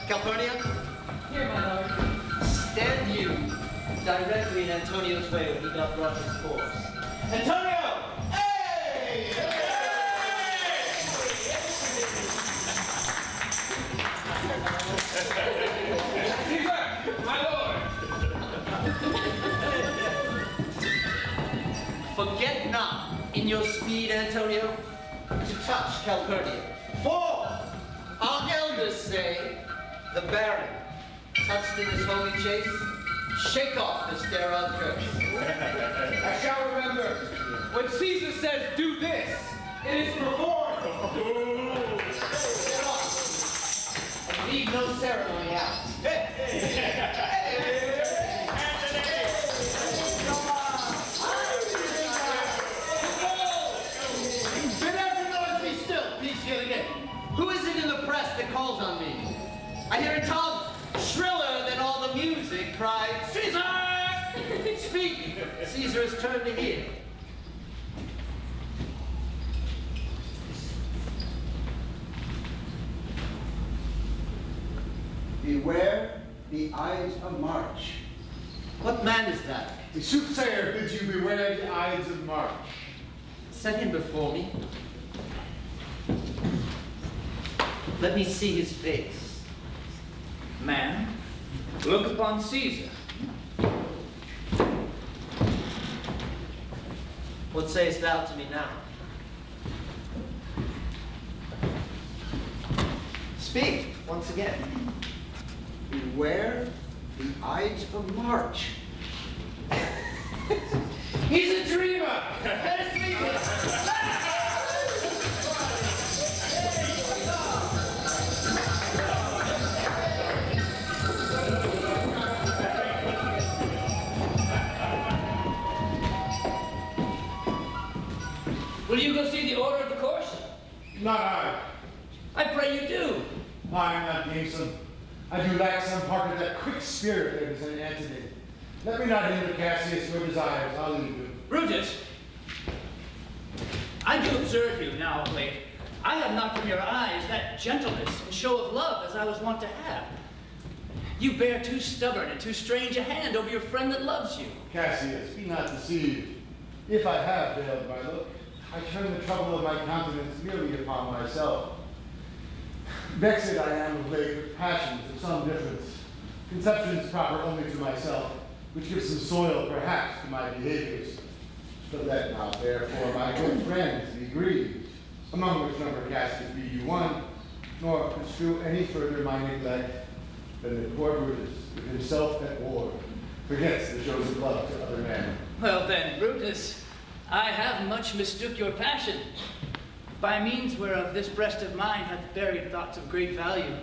Calpurnia? Here, my lord. Stand you directly in Antonio's way when he doth run his course. Antonio! Hey! Caesar, my lord! Forget not, in your speed, Antonio, to touch Calpurnia. For our elders say, the Baron, touched in his holy chase, shake off the sterile curse. I shall remember. When Caesar says, do this, it is performed. Get off, and leave no ceremony out. Bid every noise be still, peace here again. Who is it in the press that calls on me? I hear a tongue shriller than all the music cry, Caesar! Speak! Caesar has turned to hear. Beware the Ides of March. What man is that? The soothsayer bids you beware the Ides of March. Set him before me. Let me see his face. Man, look upon Caesar. What sayest thou to me now? Speak once again. Beware the Ides of March. He's a dreamer! Let us meet him! Will you go see the order of the course? Not I. I pray you do. I am not gamesome. I do lack some part of that quick spirit that is in Antony. Let me not hinder Cassius your desires. I'll leave you. Brutus, I do observe you now of late. I have not from your eyes that gentleness and show of love as I was wont to have. You bear too stubborn and too strange a hand over your friend that loves you. Cassius, be not deceived. If I have veiled my look, I turn the trouble of my countenance merely upon myself. Vexed I am of late with passions of some difference, conceptions proper only to myself, which give some soil perhaps to my behaviors. But let not therefore my good friends be grieved, among which number Cassius be you one, nor construe any further my neglect than the poor Brutus, with himself at war, forgets the shows of love to other men. Well then, Brutus, I have much mistook your passion, by means whereof this breast of mine hath buried thoughts of great value,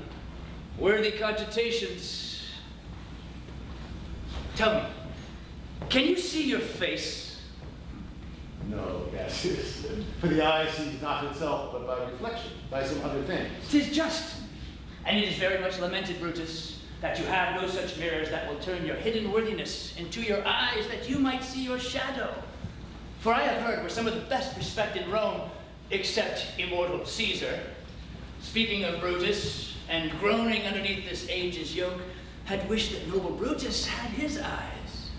worthy cogitations. Tell me, can you see your face? No, Cassius, for the eye sees not itself, but by reflection, by some other things. 'Tis just, and it is very much lamented, Brutus, that you have no such mirrors that will turn your hidden worthiness into your eyes, that you might see your shadow. For I have heard where some of the best respect in Rome, except immortal Caesar, speaking of Brutus and groaning underneath this age's yoke, had wished that noble Brutus had his eyes.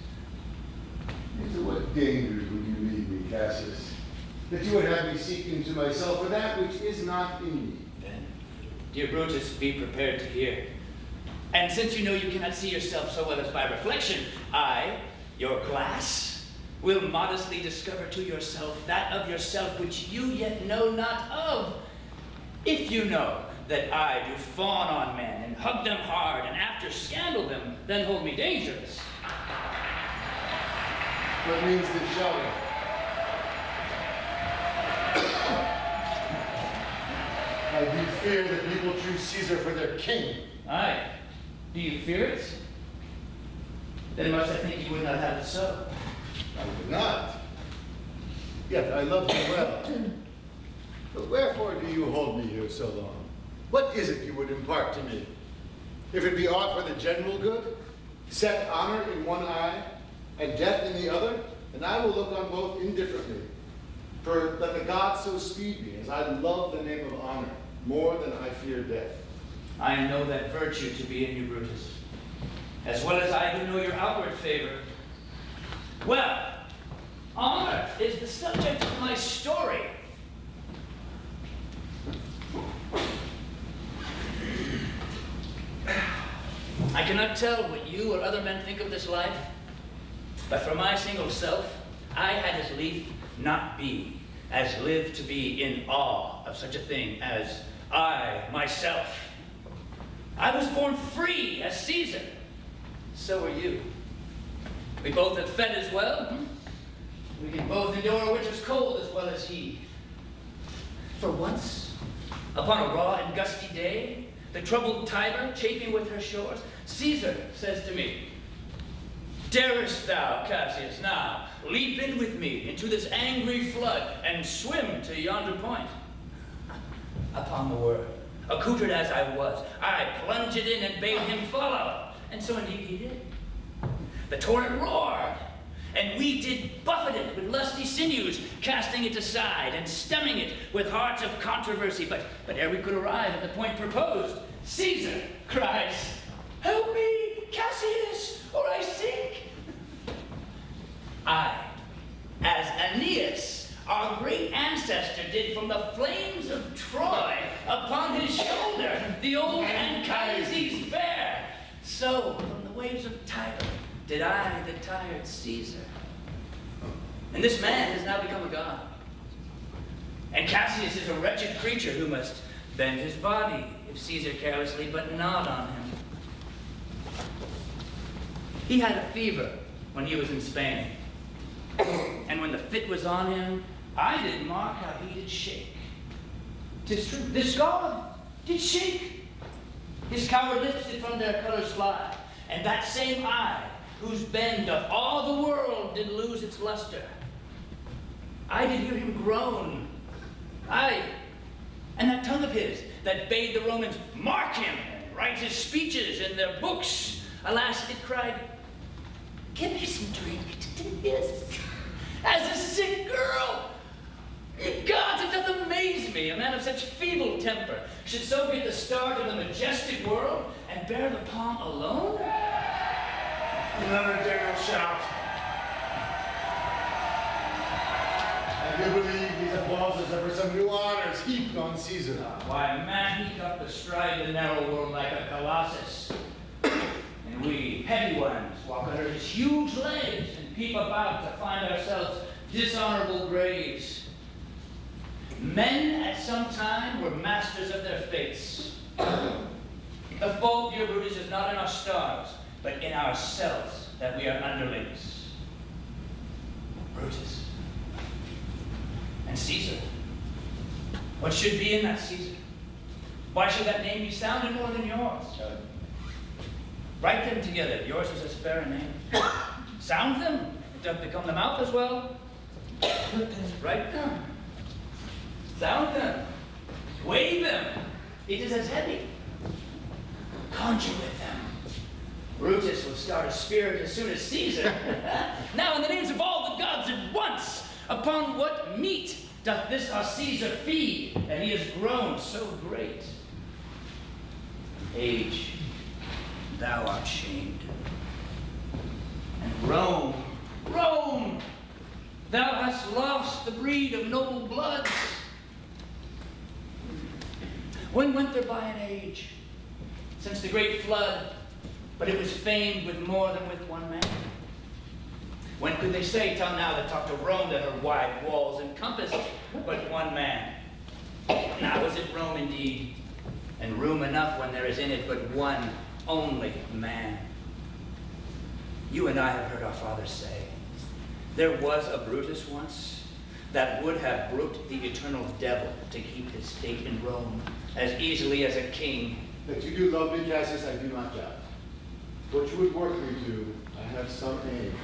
Into what dangers would you lead me, Cassius? That you would have me seek into myself for that which is not in me. Then, dear Brutus, be prepared to hear. And since you know you cannot see yourself so well as by reflection, I, your glass, will modestly discover to yourself that of yourself which you yet know not of. If you know that I do fawn on men and hug them hard, and after scandal them, then hold me dangerous. What means this shouting? I do fear that people choose Caesar for their king. Aye. Do you fear it? Then must I think you would not have it so. I would not. Yet I love you well. But wherefore do you hold me here so long? What is it you would impart to me? If it be aught for the general good, set honor in one eye and death in the other, then I will look on both indifferently. For let the gods so speed me, as I love the name of honor more than I fear death. I know that virtue to be in you, Brutus, as well as I do know your outward favor. Well, honor is the subject of my story. I cannot tell what you or other men think of this life, but for my single self, I had as lief not be, as live to be in awe of such a thing as I, myself. I was born free as Caesar. So are you. We both have fed as well. We can both endure a winter's cold as well as he. For once, upon a raw and gusty day, the troubled Tiber chafing with her shores, Caesar says to me, "Darest thou, Cassius, now leap in with me into this angry flood and swim to yonder point?" Upon the word, accoutred as I was, I plunged in and bade him follow, and so indeed he did. The torrent roared, and we did buffet it with lusty sinews, casting it aside and stemming it with hearts of controversy. But ere we could arrive at the point proposed, Caesar cries, "Help me, Cassius, or I sink." I, as Aeneas, our great ancestor, did from the flames of Troy upon his shoulder the old Anchises bear, so from the waves of Tiber did I the tired Caesar. And this man has now become a god. And Cassius is a wretched creature who must bend his body if Caesar carelessly but nod on him. He had a fever when he was in Spain. And when the fit was on him, I did mark how he did shake. 'Tis true, this god did shake. His coward lips did from their colors fly, and that same eye, whose bend of all the world did lose its luster. I did hear him groan. Aye, and that tongue of his that bade the Romans mark him and write his speeches in their books, alas, it cried, "Give me some drink to this," as a sick girl. Gods, it doth amaze me, a man of such feeble temper should so get the start of the majestic world and bear the palm alone. Another general shout. I do believe these applauses are for some new honors heaped on Caesar. Why, man, he doth bestride the narrow world like a colossus. And we, heavy ones, walk under his huge legs and peep about to find ourselves dishonorable graves. Men at some time were masters of their fates. The fault, dear Brutus, is not in our stars, but in ourselves that we are underlings. Brutus. And Caesar. What should be in that Caesar? Why should that name be sounded more than yours? Write them together. Yours is as fair a name. Sound them. It doth become the mouth as well. Write them. Sound them. Weigh them. It is as heavy. Conjure with them. Brutus will start a spirit as soon as Caesar. Now, in the names of all the gods at once, upon what meat doth this our Caesar feed, that he has grown so great? Age, thou art shamed. And Rome, Rome, thou hast lost the breed of noble bloods. When went there by an age, since the great flood, but it was famed with more than with one man? When could they say, till now, that talked to Rome that her wide walls encompassed but one man? Now was it Rome indeed, and room enough when there is in it but one only man. You and I have heard our fathers say, there was a Brutus once that would have brooked the eternal devil to keep his state in Rome as easily as a king. That you do love me, Cassius, I do not doubt. What you would work me to, I have some aim.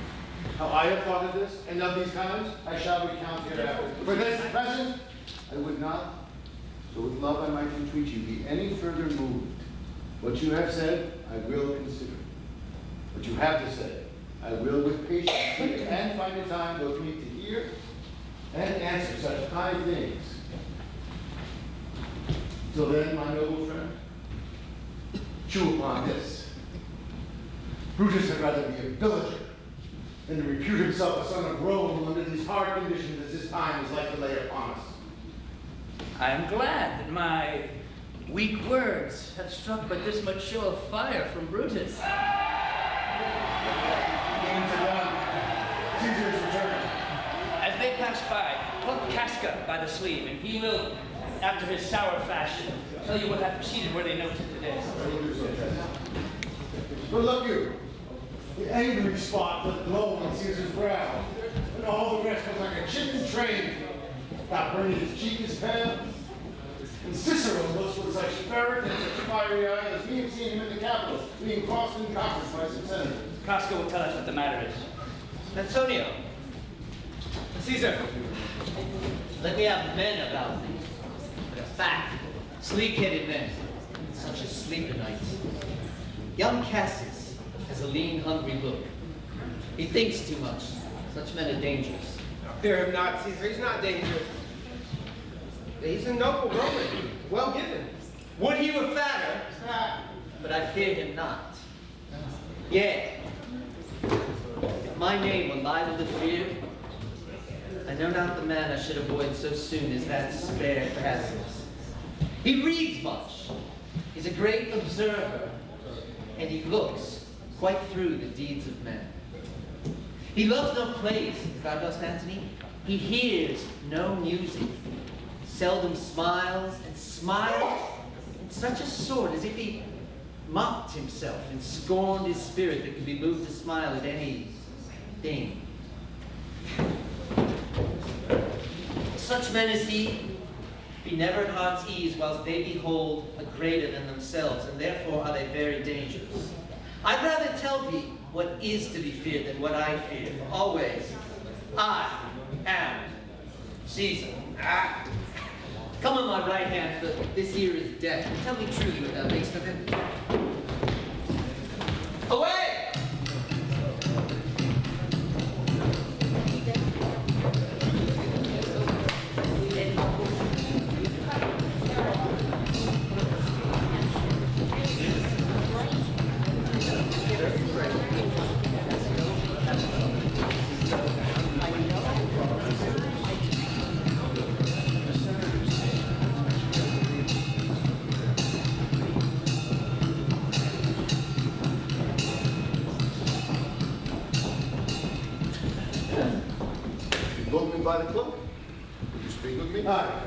How I have thought of this, and of these times, I shall recount hereafter. For this present, I would not, so with love I might entreat you, be any further moved. What you have said, I will consider. What you have to say, I will with patience hear, and find a time both meet to hear and answer such high things. Till then, my noble friend, chew upon this. Brutus had rather be a villager than to repute himself a son of Rome under these hard conditions as this time is like to lay upon us. I am glad that my weak words have struck but this much show of fire from Brutus. Games are done. Caesar's returned. As they pass by, pluck Casca by the sleeve, and he will, after his sour fashion, tell you what hath proceeded where they noted today. But look you, the angry spot that glow on Caesar's brow, and all the rest was like a chicken train. Calpurnia, his cheek is pale, and Cicero's looks with such ferret and such fiery eye as we have seen him in the Capitol, being crossed in conference by some senators. Casca will tell us what the matter is. Antonio. Caesar. Let me have men about me. But a fat, sleek-headed men. Such as sleep at night. Young Cassius has a lean, hungry look. He thinks too much. Such men are dangerous. Fear him not, Caesar. He's not dangerous. He's a noble Roman, well given. Would he were fatter, but I fear him not. Yea, if my name were liable to fear, I know not the man I should avoid so soon as that spare Cassius. He reads much, he's a great observer, and he looks quite through the deeds of men. He loves no plays, as thou dost, Antony. He hears no music, seldom smiles, and smiles in such a sort as if he mocked himself and scorned his spirit that could be moved to smile at any thing. Such men as he be never at heart's ease whilst they behold a greater than themselves, and therefore are they very dangerous. I'd rather tell thee what is to be feared than what I fear, for always I am Caesar. Come on my right hand, for this here is death. Tell me truly what thou makest of him. Away! By the cloak. Would you speak with me? Aye,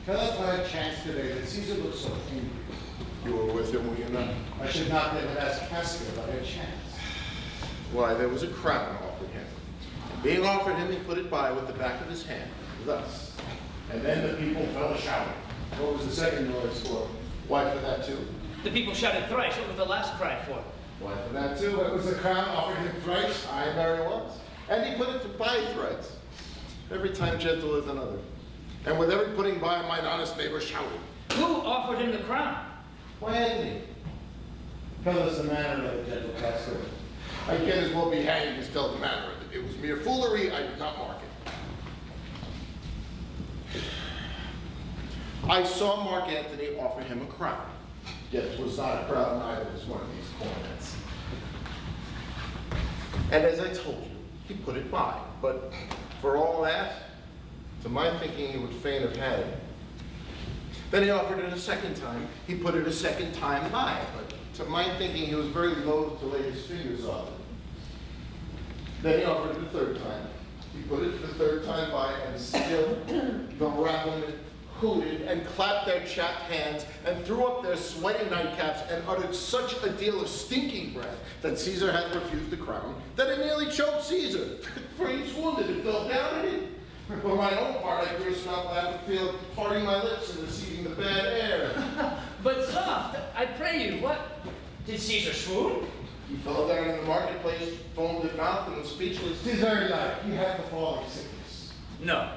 tell us by a chance today that Caesar looks so angry. You were with him, were you not? I should not then have asked Casca by a chance. Why, there was a crown offered him. Being offered him, he put it by with the back of his hand, thus. And then the people fell a shouting. What was the second noise for? Why, for that too? The people shouted thrice. What was the last cry for? Why for that too? What was the crown offered him thrice? I very was. And he put it by thrice. Every time gentle as another. And with every putting by, mine honest neighbor shouted. Who offered him the crown? Why, Antony? Tell us the manner of the gentle Casca. I can't as well be hanged as tell the manner of it. It was mere foolery, I did not mark it. I saw Mark Antony offer him a crown. Yet it was not a crown neither as one of these coronets. And as I told you, he put it by. But for all that, to my thinking, he would fain have had it. Then he offered it a second time. He put it a second time by. But to my thinking, he was very loath to lay his fingers on it. Then he offered it a third time. He put it the third time by, and still the rattling hooted, and clapped their chapped hands, and threw up their sweaty nightcaps, and uttered such a deal of stinking breath that Caesar had refused the crown, that it nearly choked Caesar, for he swooned and fell down in it. For my own part, I durst not laugh to feel parting my lips and receiving the bad air. But soft, I pray you, what? Did Caesar swoon? He fell down in the marketplace, foamed at mouth, and was speechless. 'Tis very like, he had the falling sickness. No,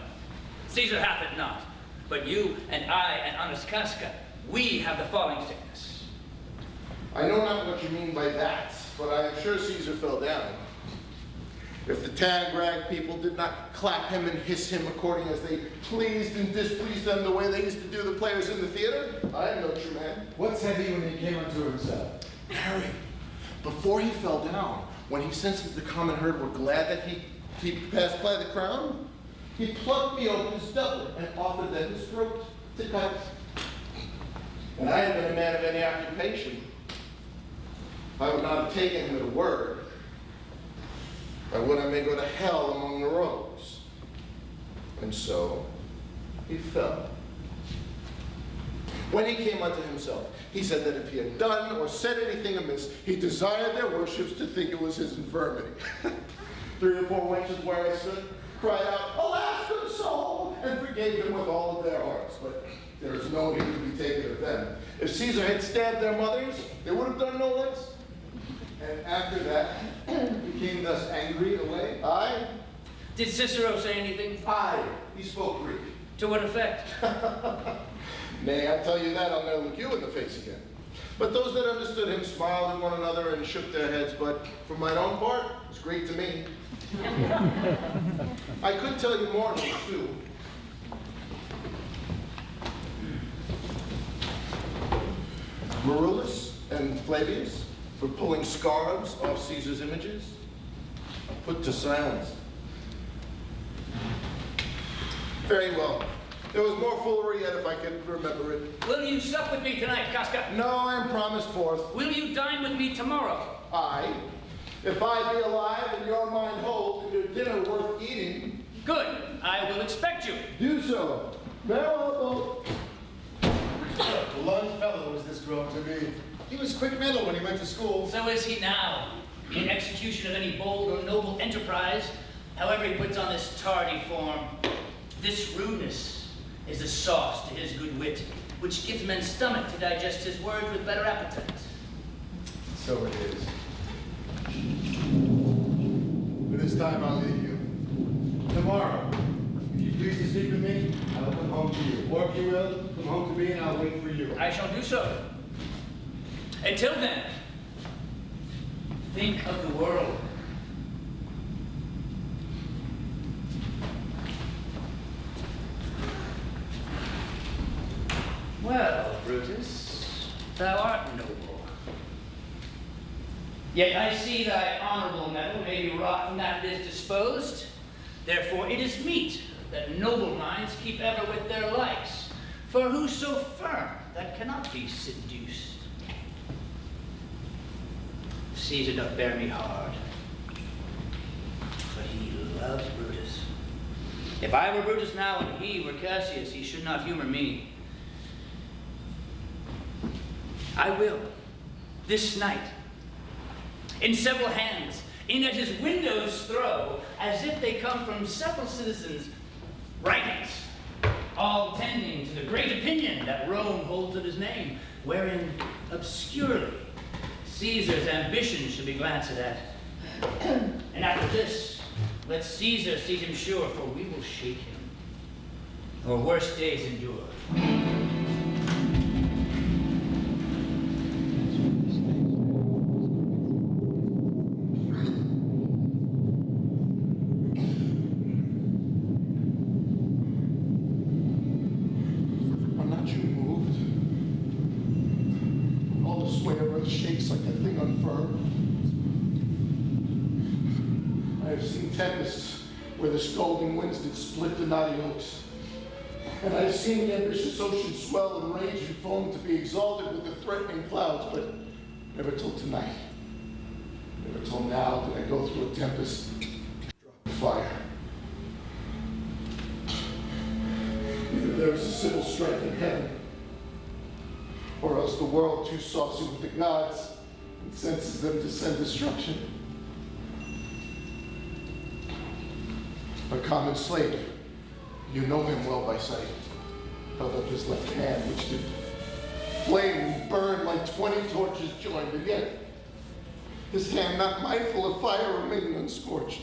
Caesar hath it not. But you and I and honest Casca, we have the falling sickness. I know not what you mean by that, but I am sure Caesar fell down. If the tag-rag people did not clap him and hiss him according as they pleased and displeased them the way they used to do the players in the theater, I am no true man. What said he when he came unto himself? Harry, before he fell down, when he sensed that the common herd were glad that he passed by the crown, he plucked me open his doublet and offered them his throat to cut. And I had been a man of any occupation, I would not have taken him at a word. By would I may go to hell among the rogues. And so he fell. When he came unto himself, he said that if he had done or said anything amiss, he desired their worships to think it was his infirmity. 3 or 4 wenches where I stood cried out, "Alas, good soul!" and forgave them with all of their hearts. But there is no heed to be taken of them. If Caesar had stabbed their mothers, they would have done no less. And after that, he came thus angry away? Aye, Did Cicero say anything? aye, he spoke Greek. To what effect? Nay, I tell you that, I'll never look you in the face again. But those that understood him smiled at one another and shook their heads, but for my own part, it was Greek to me. I could tell you more too. Marillus and Flavius were pulling scarabs off Caesar's images, put to silence. Very well. There was more foolery yet if I could remember it. Will you sup with me tonight, Casca? No, I am promised forth. Will you dine with me tomorrow? Aye. If I be alive and your mind whole and your dinner worth eating. Good. I will expect you. Do so. Farewell, A blunt fellow was this grown to be. He was quick-mental when he went to school. So is he now. In execution of any bold or noble enterprise, however he puts on this tardy form, this rudeness is the sauce to his good wit, which gives men stomach to digest his words with better appetite. So it is. For this time I'll leave you. Tomorrow, if you please to speak with me, I will come home to you. Or if you will, come home to me and I'll wait for you. I shall do so. Until then, think of the world. Well, Brutus, thou art noble. Yet I see thy honorable metal may be wrought from that it is disposed. Therefore it is meet that noble minds keep ever with their likes. For who's so firm that cannot be seduced? Caesar doth bear me hard, but he loves Brutus. If I were Brutus now and he were Cassius, he should not humor me. I will, this night, in several hands, in at his windows throw, as if they come from several citizens' writings, all tending to the great opinion that Rome holds of his name, wherein obscurely Caesar's ambition should be glanced at. And after this, let Caesar see him sure, for we will shake him, or worse days endure. Shakes like a thing unfirm. I have seen tempests where the scolding winds did split the knotty oaks. And I have seen the ambitious ocean swell and rage and foam to be exalted with the threatening clouds, but never till tonight, never till now did I go through a tempest, drop of fire. Neither there is a civil strife in heaven, or else the world too saucy with the gods incenses them to send destruction. A common slave, you know him well by sight, held up his left hand, which did flame and burn like 20 torches joined, and yet his hand, not mindful of fire, remained unscorched.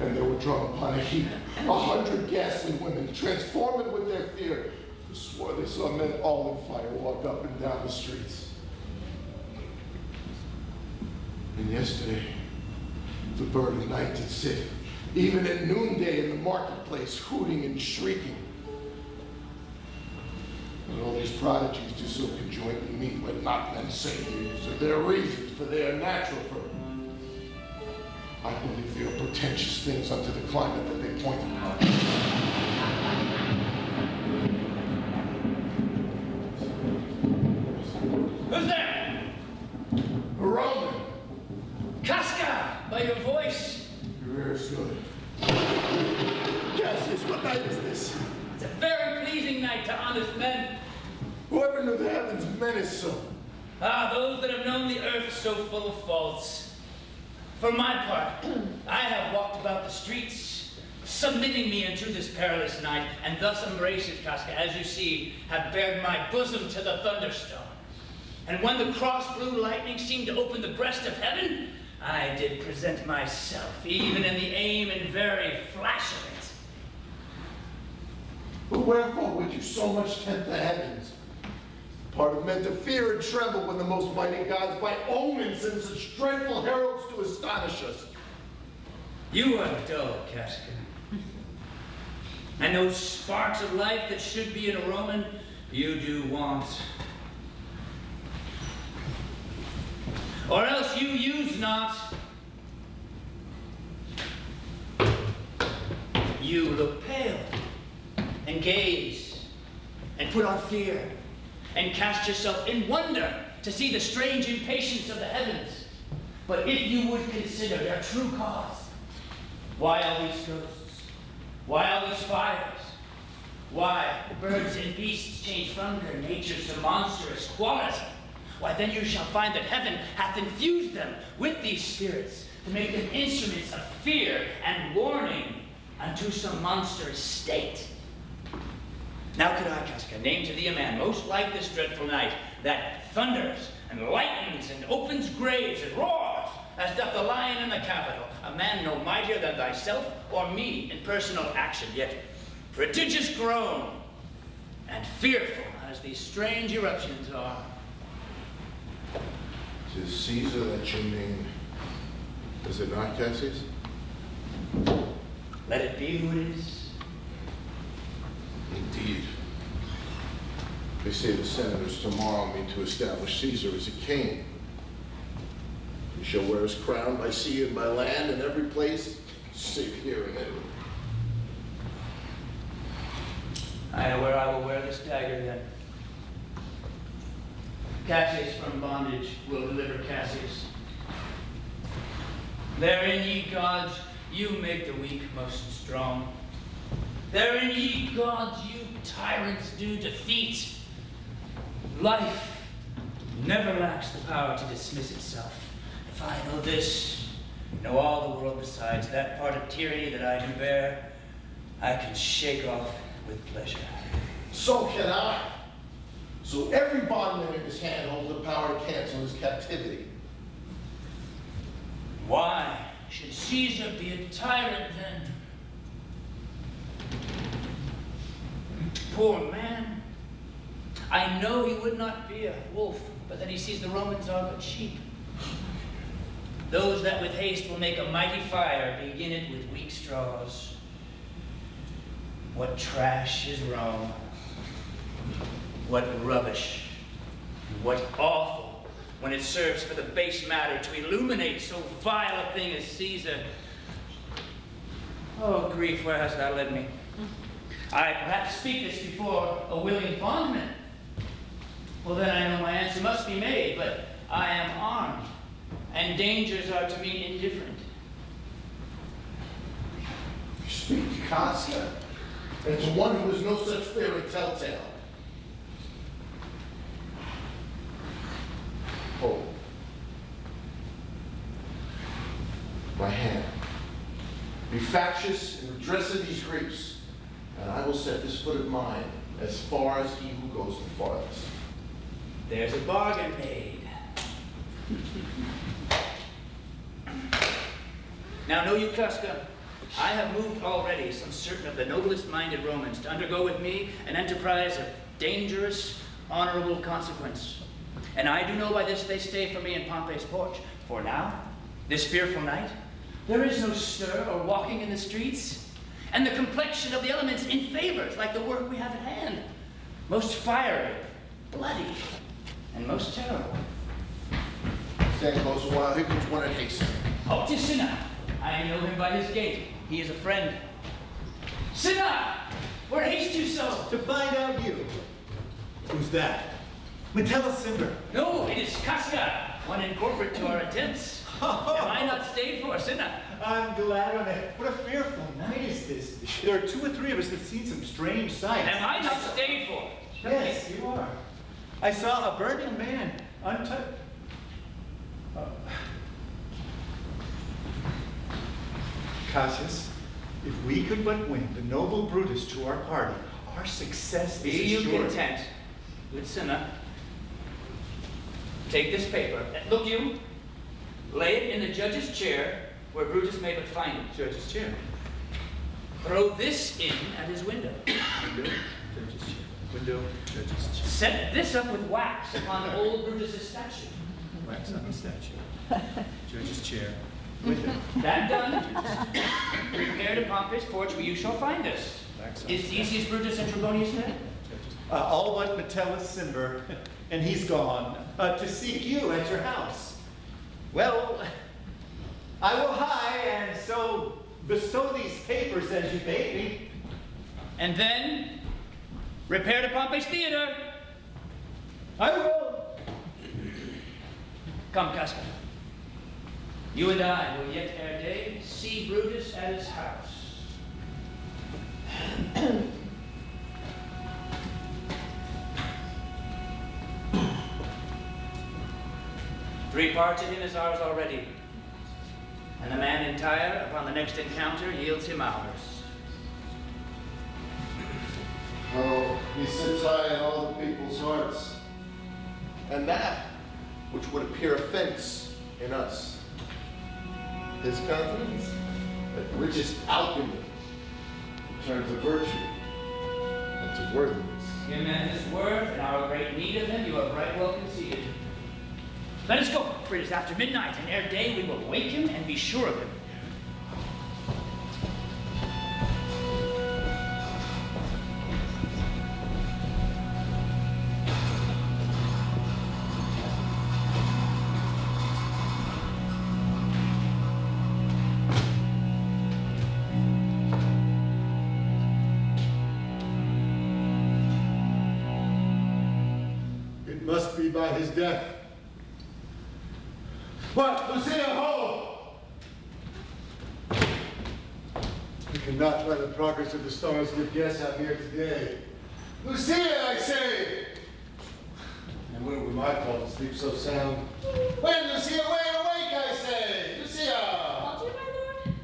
And there were drawn upon a heap 100 ghastly women, transformed with their fear, who swore they saw men all in fire walk up and down the streets. And yesterday, the bird of night did sit, even at noonday in the marketplace, hooting and shrieking. And all these prodigies do so conjointly meet when not men say news of their reasons, for they are natural for I believe they are portentous things unto the climate that they point upon. Who's there? A Roman. Casca, by your voice. Your ear is good. Cassius, what night is this? It's a very pleasing night to honest men. Whoever knew the heavens menace so? Ah, those that have known the earth so full of faults. For my part, I have walked about the streets, submitting me unto this perilous night, and thus embraced, Casca, as you see, have bared my bosom to the thunderstone. And when the cross-blue lightning seemed to open the breast of heaven, I did present myself, even in the aim and very flash of it. But wherefore would you so much tempt the heavens? Part of men to fear and tremble when the most mighty gods by omens send such dreadful heralds to astonish us. You are dull, Casca. And those sparks of life that should be in a Roman, you do want. Or else you use not. You look pale, and gaze, and put on fear, and cast yourself in wonder to see the strange impatience of the heavens. But if you would consider their true cause, why all these ghosts? Why all these fires? Why birds and beasts change from their natures to monstrous quality? Why then you shall find that heaven hath infused them with these spirits to make them instruments of fear and warning unto some monstrous state. Now could I, Casca, name to thee a man most like this dreadful night, that thunders and lightens and opens graves and roars, as doth the lion in the Capitol, a man no mightier than thyself or me in personal action, yet prodigious grown and fearful as these strange eruptions are. 'Tis Caesar that you mean, is it not, Cassius? Let it be who it is. Indeed. They say the senators tomorrow mean to establish Caesar as a king. He shall wear his crown by sea and by land in every place, save here in Italy. I know where I will wear this dagger then. Cassius from bondage will deliver Cassius. Therein, ye gods, you make the weak most strong. Therein, ye gods, you tyrants do defeat. Life never lacks the power to dismiss itself. If I know this, know all the world besides, that part of tyranny that I do bear, I can shake off with pleasure. So can I. So every bondman in his hand holds the power to cancel his captivity. Why should Caesar be a tyrant then? Poor man. I know he would not be a wolf, but that he sees the Romans are but sheep. Those that with haste will make a mighty fire, begin it with weak straws. What trash is Rome? What rubbish? What awful, when it serves for the base matter to illuminate so vile a thing as Caesar. Oh, grief, where hast thou led me? I perhaps speak this before a willing bondman. Well, then I know my answer must be made, but I am armed, and dangers are to me indifferent. You Speak to Casca, and to one who is no such fairy telltale. Hold my hand. Be factious in redress of these griefs, and I will set this foot of mine as far as he who goes the farthest. There's a bargain made. Now know you, Casca, I have moved already some certain of the noblest minded Romans to undergo with me an enterprise of dangerous, honorable consequence. And I do know by this they stay for me in Pompey's porch. For now, this fearful night, there is no stir or walking in the streets, and the complexion of the elements in favors like the work we have at hand. Most fiery, bloody, and most terrible. Stand close a while, here comes one at haste. Oh, 'tis Cinna. I know him by his gait. He is a friend. Cinna! Where haste you so? To find out you. Who's that? Metellus Cimber. No, it is Casca, one incorporate to our attempts. Am I not stayed for, Cinna? I'm glad on it. What a fearful night is this. There are 2 or 3 of us that have seen some strange sights. Am I not stayed for? Yes, you are. I saw a burning man, untouched. Cassius, if we could but win the noble Brutus to our party, our success Be is you assured. content. Good Cinna. Take this paper. Look you. Lay it in the judge's chair where Brutus may but find it. Judge's chair. Throw this in at his window. Window, judge's chair. Window, judge's chair. Set this up with wax upon old Brutus's statue. Wax on the statue. Judge's chair. Window. That done, repair to Pompey's porch where you shall find us. Wax on Is Decius Brutus and Trebonius there? All but Metellus Cimber, and he's gone to seek you at your house. Well, I will hie and so bestow these papers as you bade me. And then, repair to Pompey's theater. I will. Come, Casca. You and I will yet ere day see Brutus at his house. 3 parts of him is ours already, and the man in Tyre upon the next encounter yields him ours. Oh, he sits high in all the people's hearts. And that which would appear offense in us, his confidence, that richest alchemy, turns to virtue and to worthiness. Him and his worth and our great need of him, you have right well conceded. Let us go, for it is after midnight, and ere day we will wake him and be sure of him. It must be by his death. What? Lucia, hold! We cannot let the progress of the stars give guess out here today. Lucia, I say! And when it were my fault to sleep so sound. When, Lucia, wait, awake, I say! Lucia! Called you, my lord?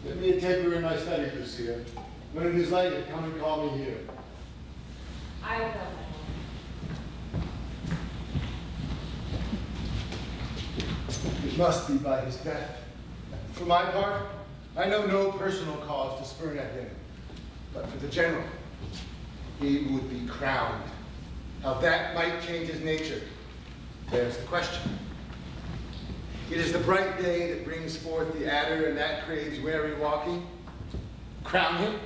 Let me take her in my study, Lucia. When it is lighted, come and call me here. I will go, my lord. It must be by his death. For my part, I know no personal cause to spurn at him. But for the general, he would be crowned. How that might change his nature, there's the question. It is the bright day that brings forth the adder, and that craves wary walking. Crown him?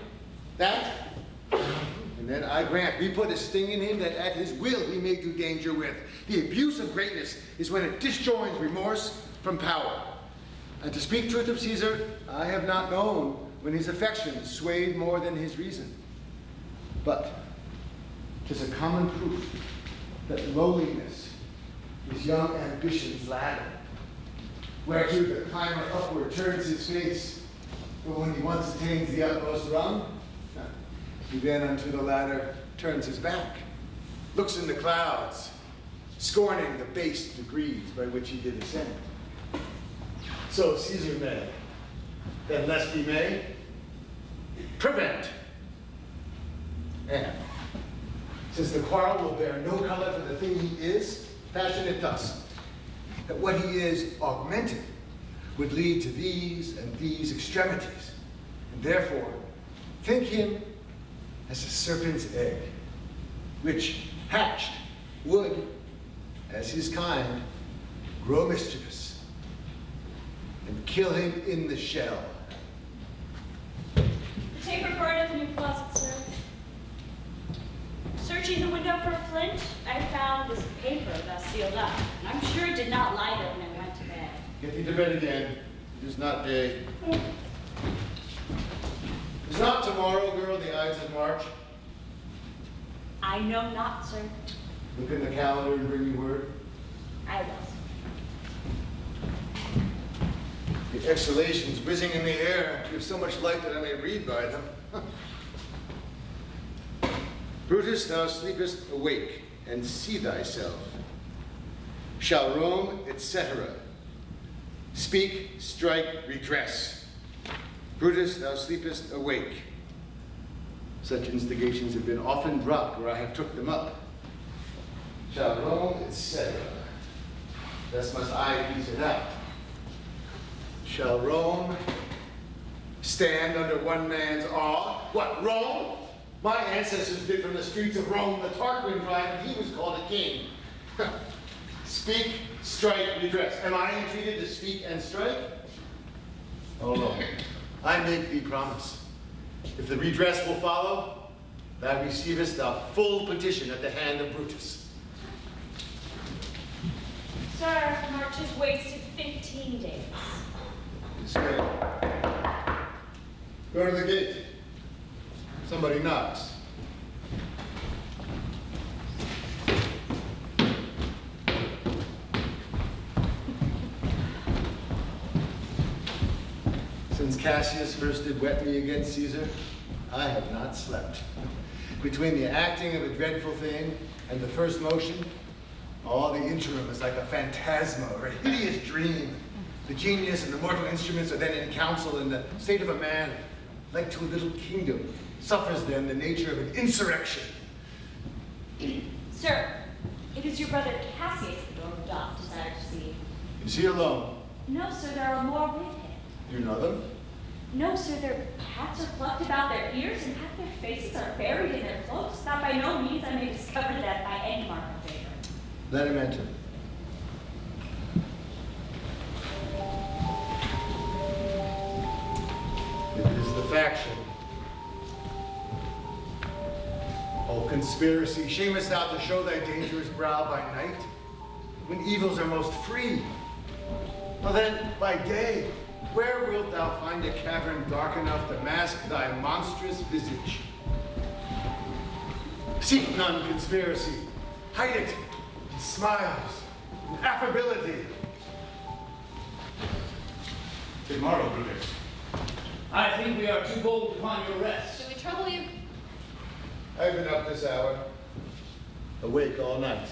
That? And then I grant we put a sting in him that at his will he may do danger with. The abuse of greatness is when it disjoins remorse from power. And to speak truth of Caesar, I have not known when his affections swayed more than his reason. But 'tis a common proof that lowliness is young ambition's ladder, whereto the climber upward turns his face. But when he once attains the utmost rung, he then unto the ladder turns his back, looks in the clouds, scorning the base degrees by which he did ascend. So Caesar may, then lest he may, prevent. And since the quarrel will bear no color for the thing he is, fashion it thus, that what he is augmented would lead to these and these extremities, and therefore think him as a serpent's egg, which hatched would, as his kind, grow mischievous, and kill him in the shell. The taper burneth in your closet, sir. Searching the window for a flint, I found this paper thus sealed up. And I'm sure it did not light it when I went to bed. Get thee to bed again. It is not day. Is not tomorrow, girl, the Ides of March? I know not, sir. Look in the calendar and bring me word. I will. The exhalations whizzing in the air give so much light that I may read by them. Brutus, thou sleepest, awake, and see thyself. Shall Rome, etc. Speak, strike, redress. Brutus, thou sleepest, awake. Such instigations have been often dropped where I have took them up. Shall Rome, etc. Thus must I piece it out. Shall Rome stand under one man's awe? What, Rome? My ancestors did from the streets of Rome the Tarquin drive, and he was called a king. Speak, strike, redress. Am I entreated to speak and strike? Oh, Lord, I make thee promise. If the redress will follow, thou receivest a full petition at the hand of Brutus. Sir, March has wasted 15 days. It's good. Go to the gate. Somebody knocks. Since Cassius first did wet me against Caesar, I have not slept. Between the acting of a dreadful thing and the first motion, all the interim is like a phantasma or a hideous dream. The genius and the mortal instruments are then in council, and the state of a man, like to a little kingdom, suffers then the nature of an insurrection. Sir, it is your brother Cassius the Lord doth desire to see. Is he alone? No, sir, there are more with him. Do you know them? No, sir, their hats are plucked about their ears, and half their faces are buried in their cloaks. Not by no means I may discover that by any mark of favor. Let him enter. It is the faction. O conspiracy, shamest thou to show thy dangerous brow by night, when evils are most free? Well then, by day, where wilt thou find a cavern dark enough to mask thy monstrous visage? Seek none conspiracy. Hide it in smiles, in affability. Tomorrow, Brutus. I think we are too bold upon your rest. Shall we trouble you? I've been up this hour, awake all night.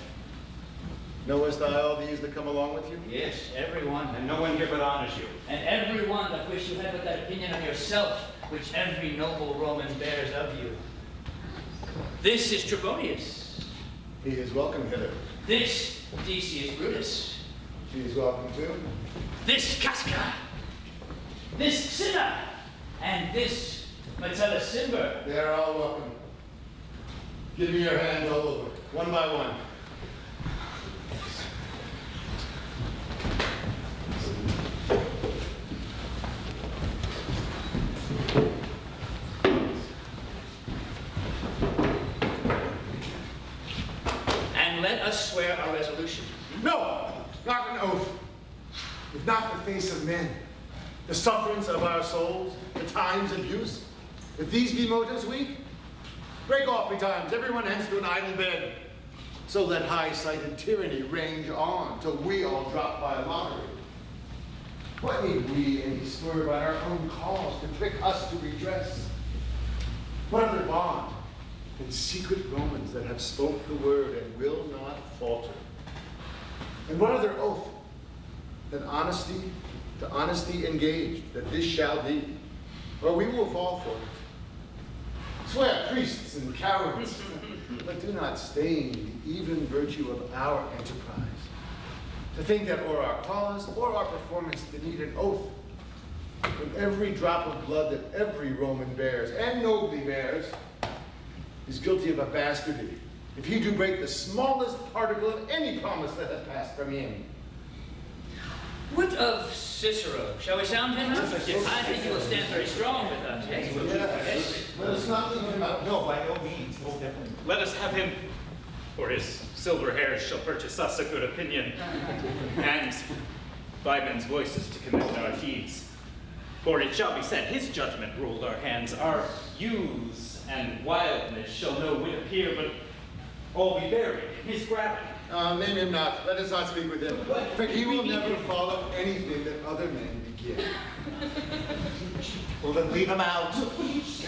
Knowest thou all these that come along with you? Yes, everyone. And no one here but honors you. And everyone that wish you had but that opinion of yourself, which every noble Roman bears of you. This is Trebonius. He is welcome hither. This Decius Brutus. He is welcome too. This Casca. This Cinna. And this Metellus Cimber. They are all welcome. Give me your hands all over, one by one. And let us swear our resolution. No, not an oath. If not the face of men, the sufferance of our souls, the time's abuse, if these be motives weak, break off betimes, everyone hence to an idle bed. So let high-sighted tyranny range on till we all drop by lottery. What need we any swerve by our own cause to trick us to redress? What other bond than secret Romans that have spoke the word and will not falter? And what other oath than honesty to honesty engaged, that this shall be, or we will fall for it? Swear, priests and cowards, but do not stain the even virtue of our enterprise. To think that or our cause or our performance did need an oath, when every drop of blood that every Roman bears, and nobly bears, is guilty of a bastardy, if he do break the smallest particle of any promise that hath passed from him. What of Cicero? Shall we sound him out? I think he will stand very strong with us. Yes. Let us not leave him out. No, by no means. No, definitely. Let us have him, for his silver hairs shall purchase us a good opinion, and by men's voices to commend our deeds. For it shall be said, his judgment ruled our hands. Our youths and wildness shall no whit appear, but all be buried in his gravity. Name him not. Let us not speak with him. For he will never follow anything that other men begin. Well, then leave him out.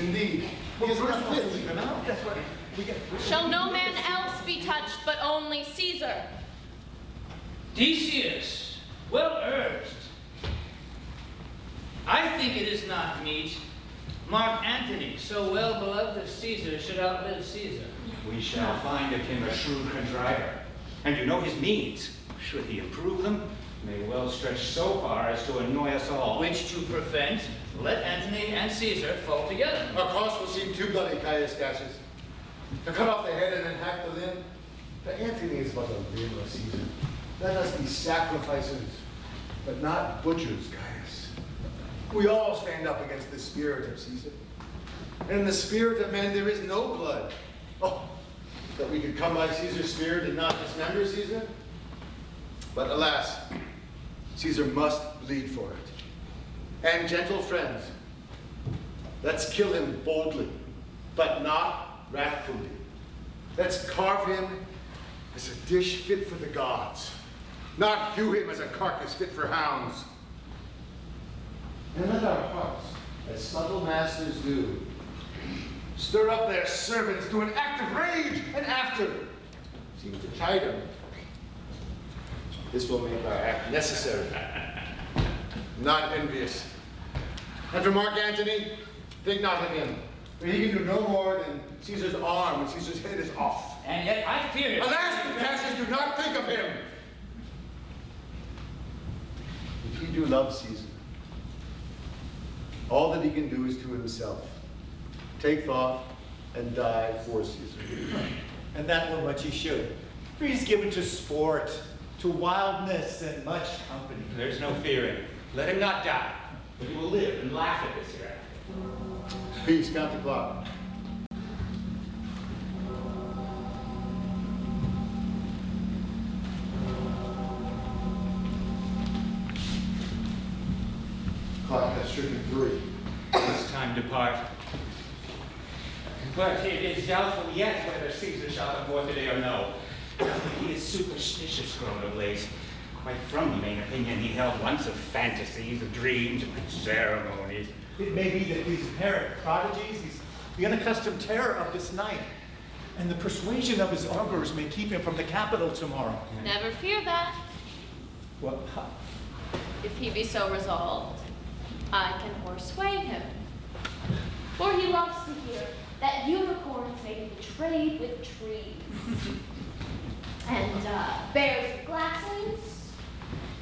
Indeed, he is not fit. Leave him out. That's what we get. Shall no man else be touched, but only Caesar? Decius, well urged. I think it is not meet Mark Antony, so well beloved of Caesar, should outlive Caesar. We shall find of him a shrewd contriver. And you know his means, should he improve them, may well stretch so far as to annoy us all. Which to prevent, let Antony and Caesar fall together. Our cause will seem too bloody, Caius Cassius. To cut off the head and then hack the limb, for Antony is but a limb of Caesar. Let us be sacrificers, but not butchers, Caius. We all stand up against the spirit of Caesar. And in the spirit of men there is no blood. Oh, that we could come by Caesar's spirit and not dismember Caesar? But alas, Caesar must bleed for it. And gentle friends, let's kill him boldly, but not wrathfully. Let's carve him as a dish fit for the gods, not hew him as a carcass fit for hounds. And let our hearts, as subtle masters do, stir up their servants to an act of rage, and after seem to chide them. This will make our act necessary, not envious. And for Mark Antony, think not of him, for he can do no more than Caesar's arm when Caesar's head is off. And yet I fear him. Alas, Cassius, do not think of him. If he do love Caesar, all that he can do is to himself. Take thought and die for Caesar. And that were much he should. For he's given to sport, to wildness, and much company. There's no fearing. Let him not die, but he will live and laugh at this hereafter. Peace, count the clock. Clock has stricken 3. It's time to part. But it is doubtful yet whether Caesar shall come forth today or no. He is superstitious grown of late. Quite from the main opinion he held once of fantasies, of dreams, and ceremonies. It may be that these apparent prodigies, the unaccustomed terror of this night, and the persuasion of his augurs may keep him from the capital tomorrow. Never fear that. What? If he be so resolved, I can horseway him. For he loves to hear that unicorns may be betrayed with trees, and bears with glasses,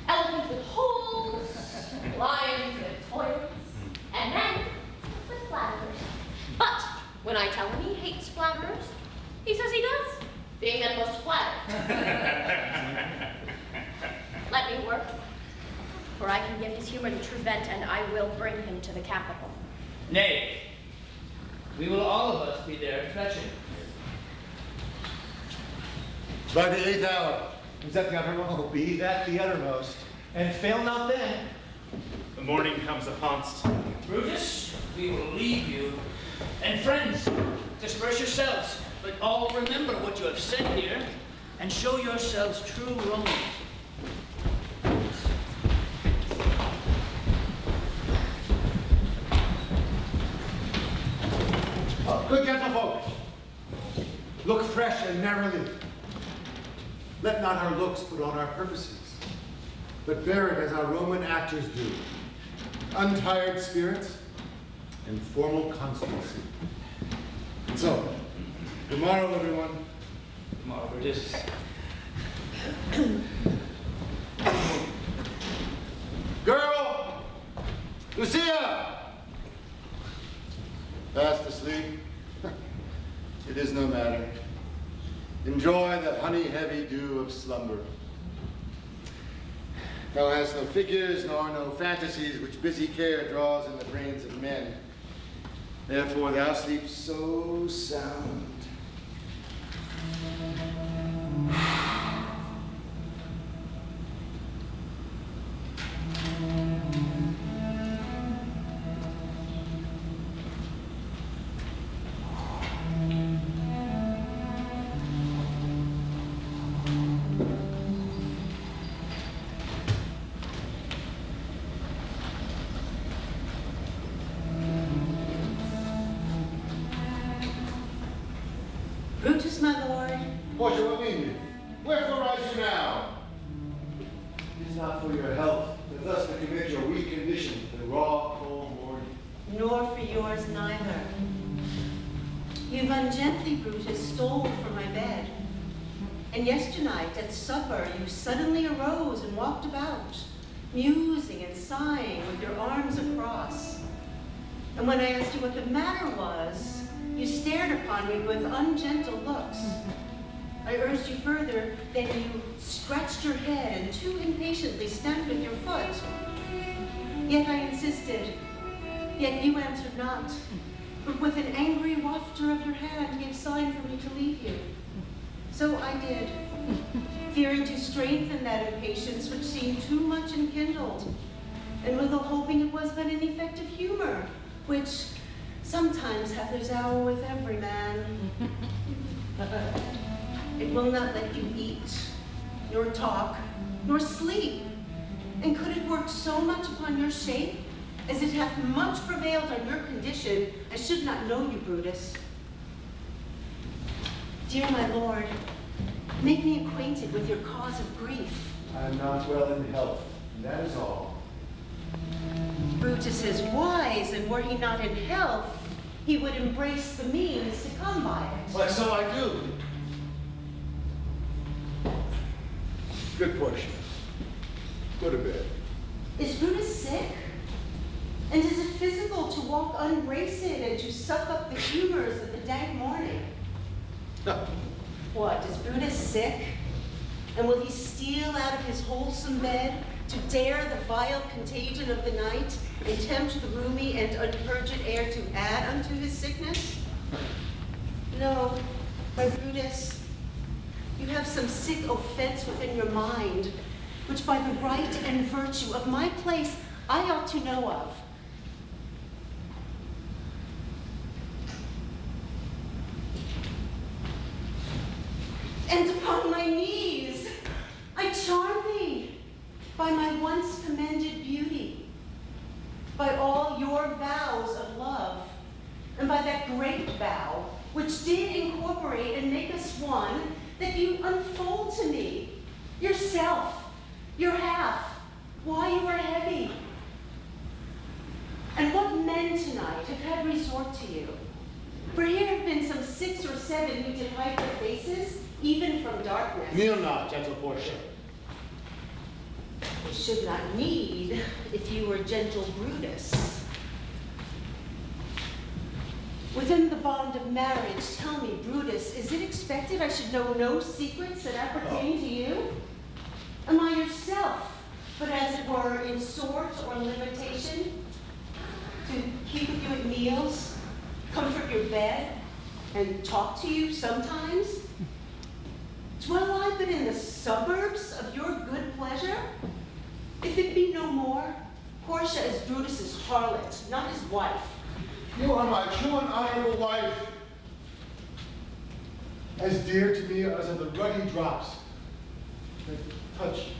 elephants with holes, lions with toilets, and men with flatterers. But when I tell him he hates flatterers, he says he does, being the most flattered. Let me work, for I can give his humor the true vent, and I will bring him to the capital. Nay, we will all of us be there to fetch him. By the 8th hour. Is that the uttermost? Oh, be that the uttermost. And fail not then. The morning comes upon us. Brutus, we will leave you. And friends, disperse yourselves, but all remember what you have said here, and show yourselves true Romans. Look fresh and merrily. Let not our looks put on our purposes, but bear it as our Roman actors do. Untired spirits and formal constancy. So, tomorrow, everyone. Tomorrow, Brutus. Girl! Lucia! Fast asleep? It is no matter. Enjoy the honey-heavy dew of slumber. Thou hast no figures, nor no fantasies which busy care draws in the brains of men. Therefore thou sleep so sound. Brutus, my lord. Portia, what mean you? Wherefore rise you now? It is not for your health, but thus to commit your weak condition to the raw, cold morning. Nor for yours neither. You've ungently, Brutus, stole from my bed. And yesternight at supper you suddenly arose and walked about, musing and sighing with your arms across. And when I asked you what the matter was, you stared upon me with ungentle looks. I urged you further, then you scratched your head and too impatiently stamped with your foot. Yet I insisted, yet you answered not, but with an angry wafter of your hand gave sign for me to leave you. So I did, fearing to strengthen that impatience which seemed too much enkindled, and withal hoping it was but an effect of humor, which sometimes hath his hour with every man. It will not let you eat, nor talk, nor sleep. And could it work so much upon your shape, as it hath much prevailed on your condition, I should not know you, Brutus. Dear my lord, make me acquainted with your cause of grief. I am not well in health, and that is all. Brutus is wise, and were he not in health, he would embrace the means to come by it. Why, so I do. Good Portia. Go to bed. Is Brutus sick? And is it physical to walk unbraced and to suck up the humors of the dank morning? What, is Brutus sick? And will he steal out of his wholesome bed to dare the vile contagion of the night and tempt the roomy and unpurged air to add unto his sickness? No, my Brutus, you have some sick offense within your mind, which by the right and virtue of my place I ought to know of. And upon my knees, I charm thee by my once commended beauty, by all your vows of love, and by that great vow which did incorporate and make us one, that you unfold to me yourself, your half, why you are heavy. And what men tonight have had resort to you? For here have been some 6 or 7 who did hide their faces, even from darkness. Kneel not, gentle Portia. You should not need if you were gentle Brutus. Within the bond of marriage, tell me, Brutus, is it expected I should know no secrets that appertain to you? Am I yourself, but as it were in sort or limitation, to keep with you at meals, comfort your bed, and talk to you sometimes? Dwell I but in the suburbs of your good pleasure? If it be no more, Portia is Brutus's harlot, not his wife. You are my true and honorable wife, as dear to me as are the ruddy drops that touch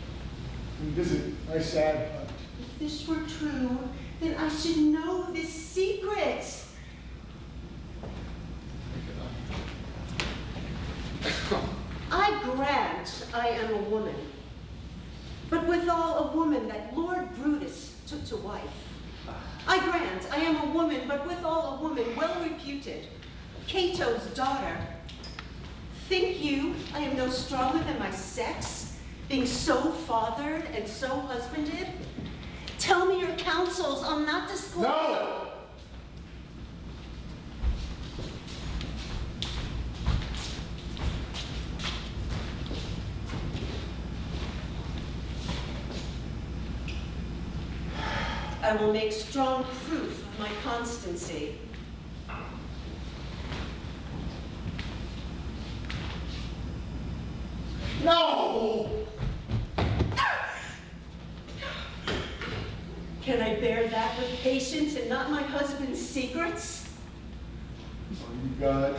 and visit my sad heart. If this were true, then I should know this secret. I am a woman, but withal a woman that Lord Brutus took to wife. I grant I am a woman, but withal a woman well reputed, Cato's daughter. Think you I am no stronger than my sex, being so fathered and so husbanded? Tell me your counsels, I'll not disclose. No! I will make strong proof of my constancy. No! Can I bear that with patience and not my husband's secrets? Oh, you God,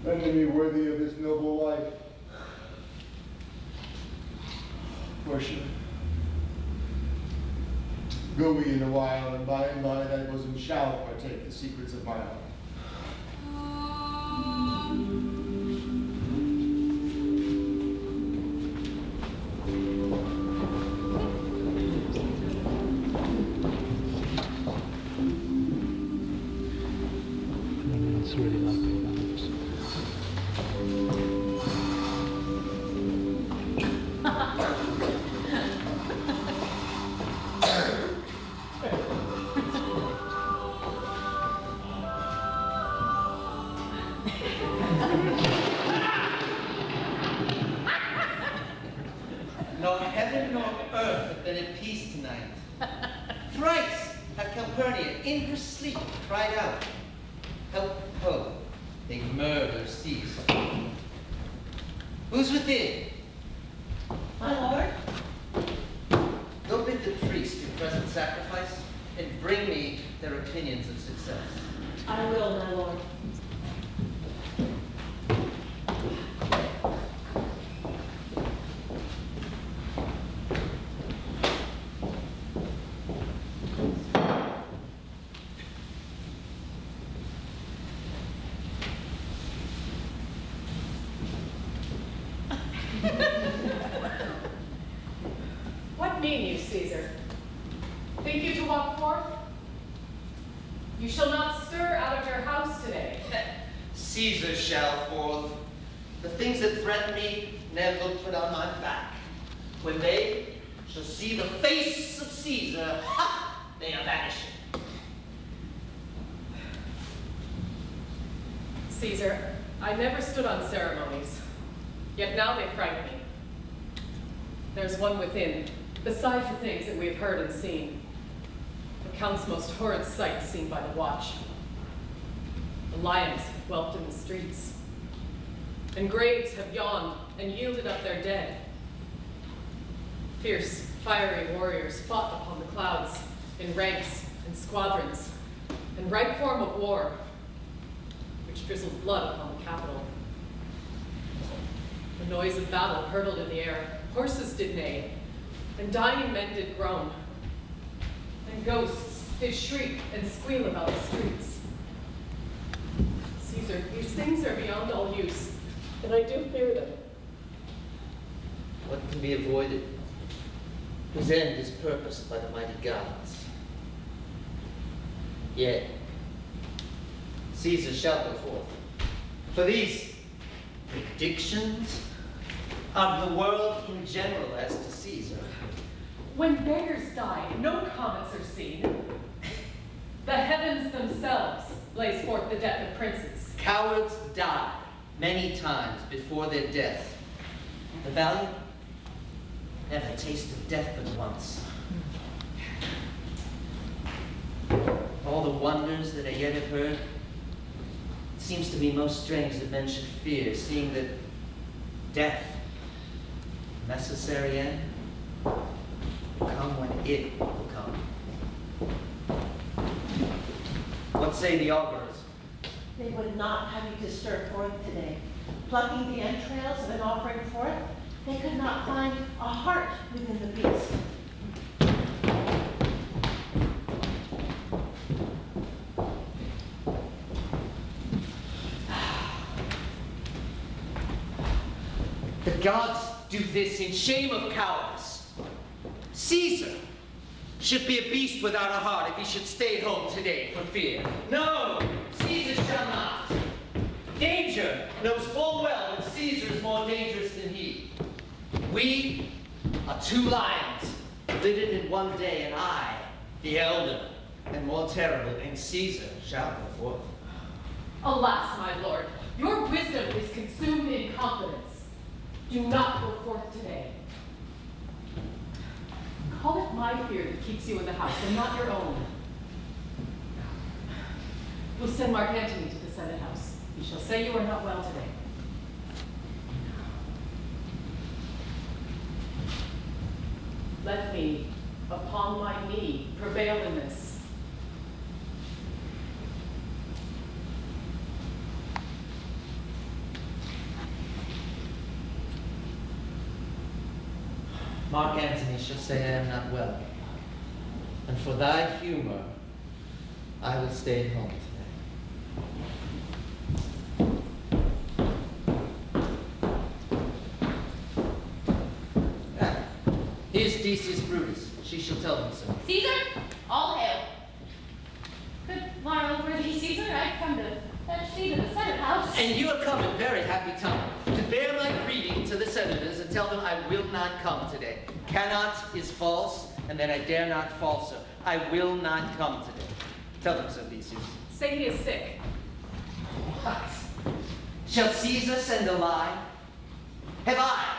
render me worthy of this noble wife. Portia, go we in a while, and by thy bosom shall partake the secrets of my heart. It's really lovely. Nor heaven nor earth have been at peace tonight. Thrice have Calpurnia in her sleep cried out, help ho, they murder Caesar. Who's within? My lord? Go bid the priest your present sacrifice and bring me their opinions of success. I will, my lord. What mean you, Caesar? Think you to walk forth? You shall not stir out of your house today. Caesar shall forth. The things that threaten me never look put on my back. When they shall see the face of Caesar, ha! They are vanishing. Caesar, I never stood on ceremonies, yet now they frighten me. There's one within, besides the things that we have heard and seen. The Count's most horrid sight seen by the watch. The lions have whelped in the streets, and graves have yawned and yielded up their dead. Fierce, fiery warriors fought upon the clouds in ranks and squadrons, in right form of war, which drizzled blood upon the capital. The noise of battle hurtled in the air, horses did neigh, and dying men did groan, and ghosts did shriek and squeal about the streets. Caesar, these things are beyond all use, and I do fear them. What can be avoided? Whose end is purposed by the mighty gods. Yet, Caesar shall go forth. For these predictions of the world in general as to Caesar. When beggars die, no comets are seen. The heavens themselves lays forth the death of princes. Cowards die many times before their death. The valiant never tasted death but once. All the wonders that I yet have heard, it seems to me most strange that men should fear, seeing that death, necessary end, will come when it will come. What say the augurs? They would not have you to stir forth today. Plucking the entrails of an offering forth, they could not find a heart within the beast. The gods do this in shame of cowardice. Caesar should be a beast without a heart if he should stay at home today for fear. No, Caesar shall not. Danger knows full well that Caesar is more dangerous than he. We are two lions, littered in one day, and I, the elder, and more terrible, and Caesar shall go forth. Alas, my lord, your wisdom is consumed in confidence. Do not go forth today. Call it my fear that keeps you in the house, and not your own. We'll send Mark Antony to the Senate House. He shall say you are not well today. Let me, upon my knee, prevail in this. Mark Antony shall say I am not well, and for thy humor, I will stay at home today. Here's Decius Brutus. She shall tell them so. Caesar, all hail. Good morrow, worthy Caesar. I've come to fetch thee to the Senate House. And you are come in very happy time to bear my greeting to the senators and tell them I will not come today. Cannot is false, and that I dare not false her. I will not come today. Tell them so, Decius. Say he is sick. What? Shall Caesar send a lie? Have I,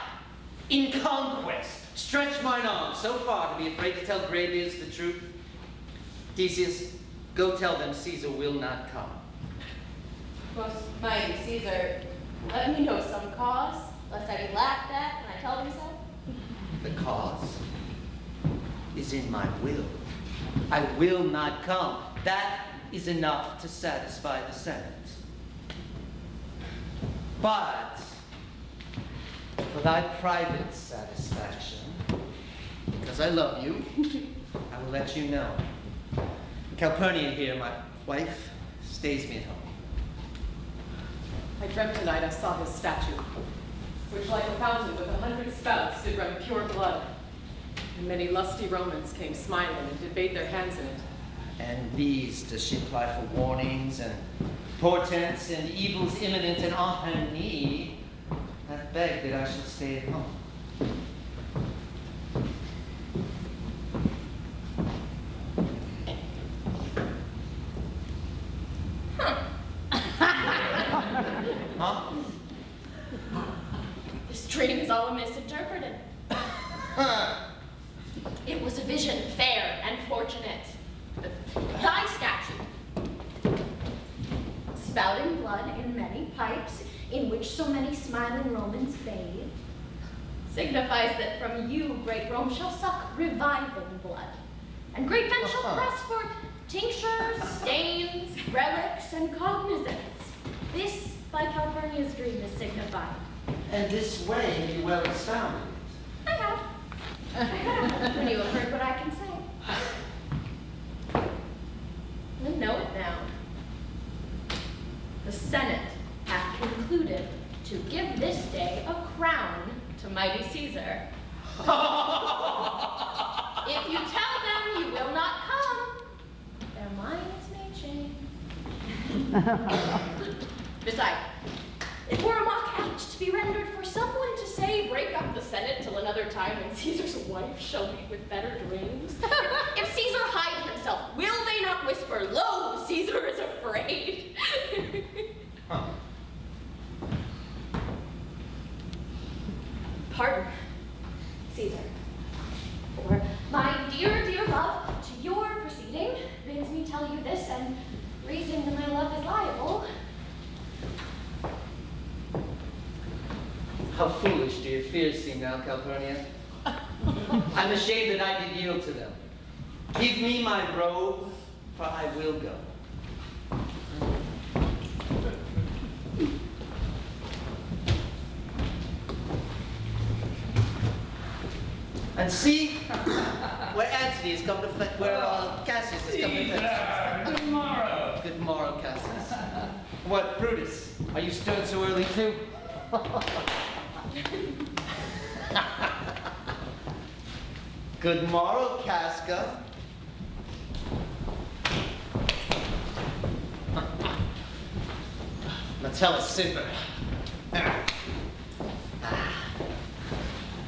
in conquest, stretched mine arm so far to be afraid to tell graybeards the truth? Decius, go tell them Caesar will not come. Most mighty Caesar, let me know some cause, lest I be laughed at when I tell them so. The cause is in my will. I will not come. That is enough to satisfy the Senate. But for thy private satisfaction, because I love you, I will let you know. Calpurnia here, my wife, stays me at home. I dreamt tonight I saw his statue, which like a fountain with 100 spouts did run pure blood. And many lusty Romans came smiling and did bathe their hands in it. And these does she apply for warnings and portents and evils imminent, and on her knee hath begged that I should stay at home. Huh? This dream is all misinterpreted. It was a vision fair and fortunate. Thy statue, spouting blood in many pipes, in which so many smiling Romans bathe, signifies that from you great Rome shall suck reviving blood, and great men shall press for tinctures, stains, relics, and cognizance. This by Calpurnia's dream is signified. And this way you well astounded. I have. When you have heard what I can say. You know it now. The Senate hath concluded to give this day a crown to mighty Caesar. If you tell them you will not come, their minds may change. Besides, it were a mock act to be rendered for someone to say, break up the Senate till another time when Caesar's wife shall meet with better dreams. If Caesar hide himself, will they not whisper, lo, Caesar is afraid? Huh. Pardon, Caesar, for my dear, dear love to your proceeding bids me tell you this, and reasoning that my love is liable. How foolish do your fears seem now, Calpurnia? I'm ashamed that I did yield to them. Give me my robe, for I will go. And see where Antony has come to fetch, where Cassius has come to fetch. Good morrow. Good morrow, Cassius. What, Brutus? Are you stirred so early too? Good morrow, Casca. Metellus Cimber.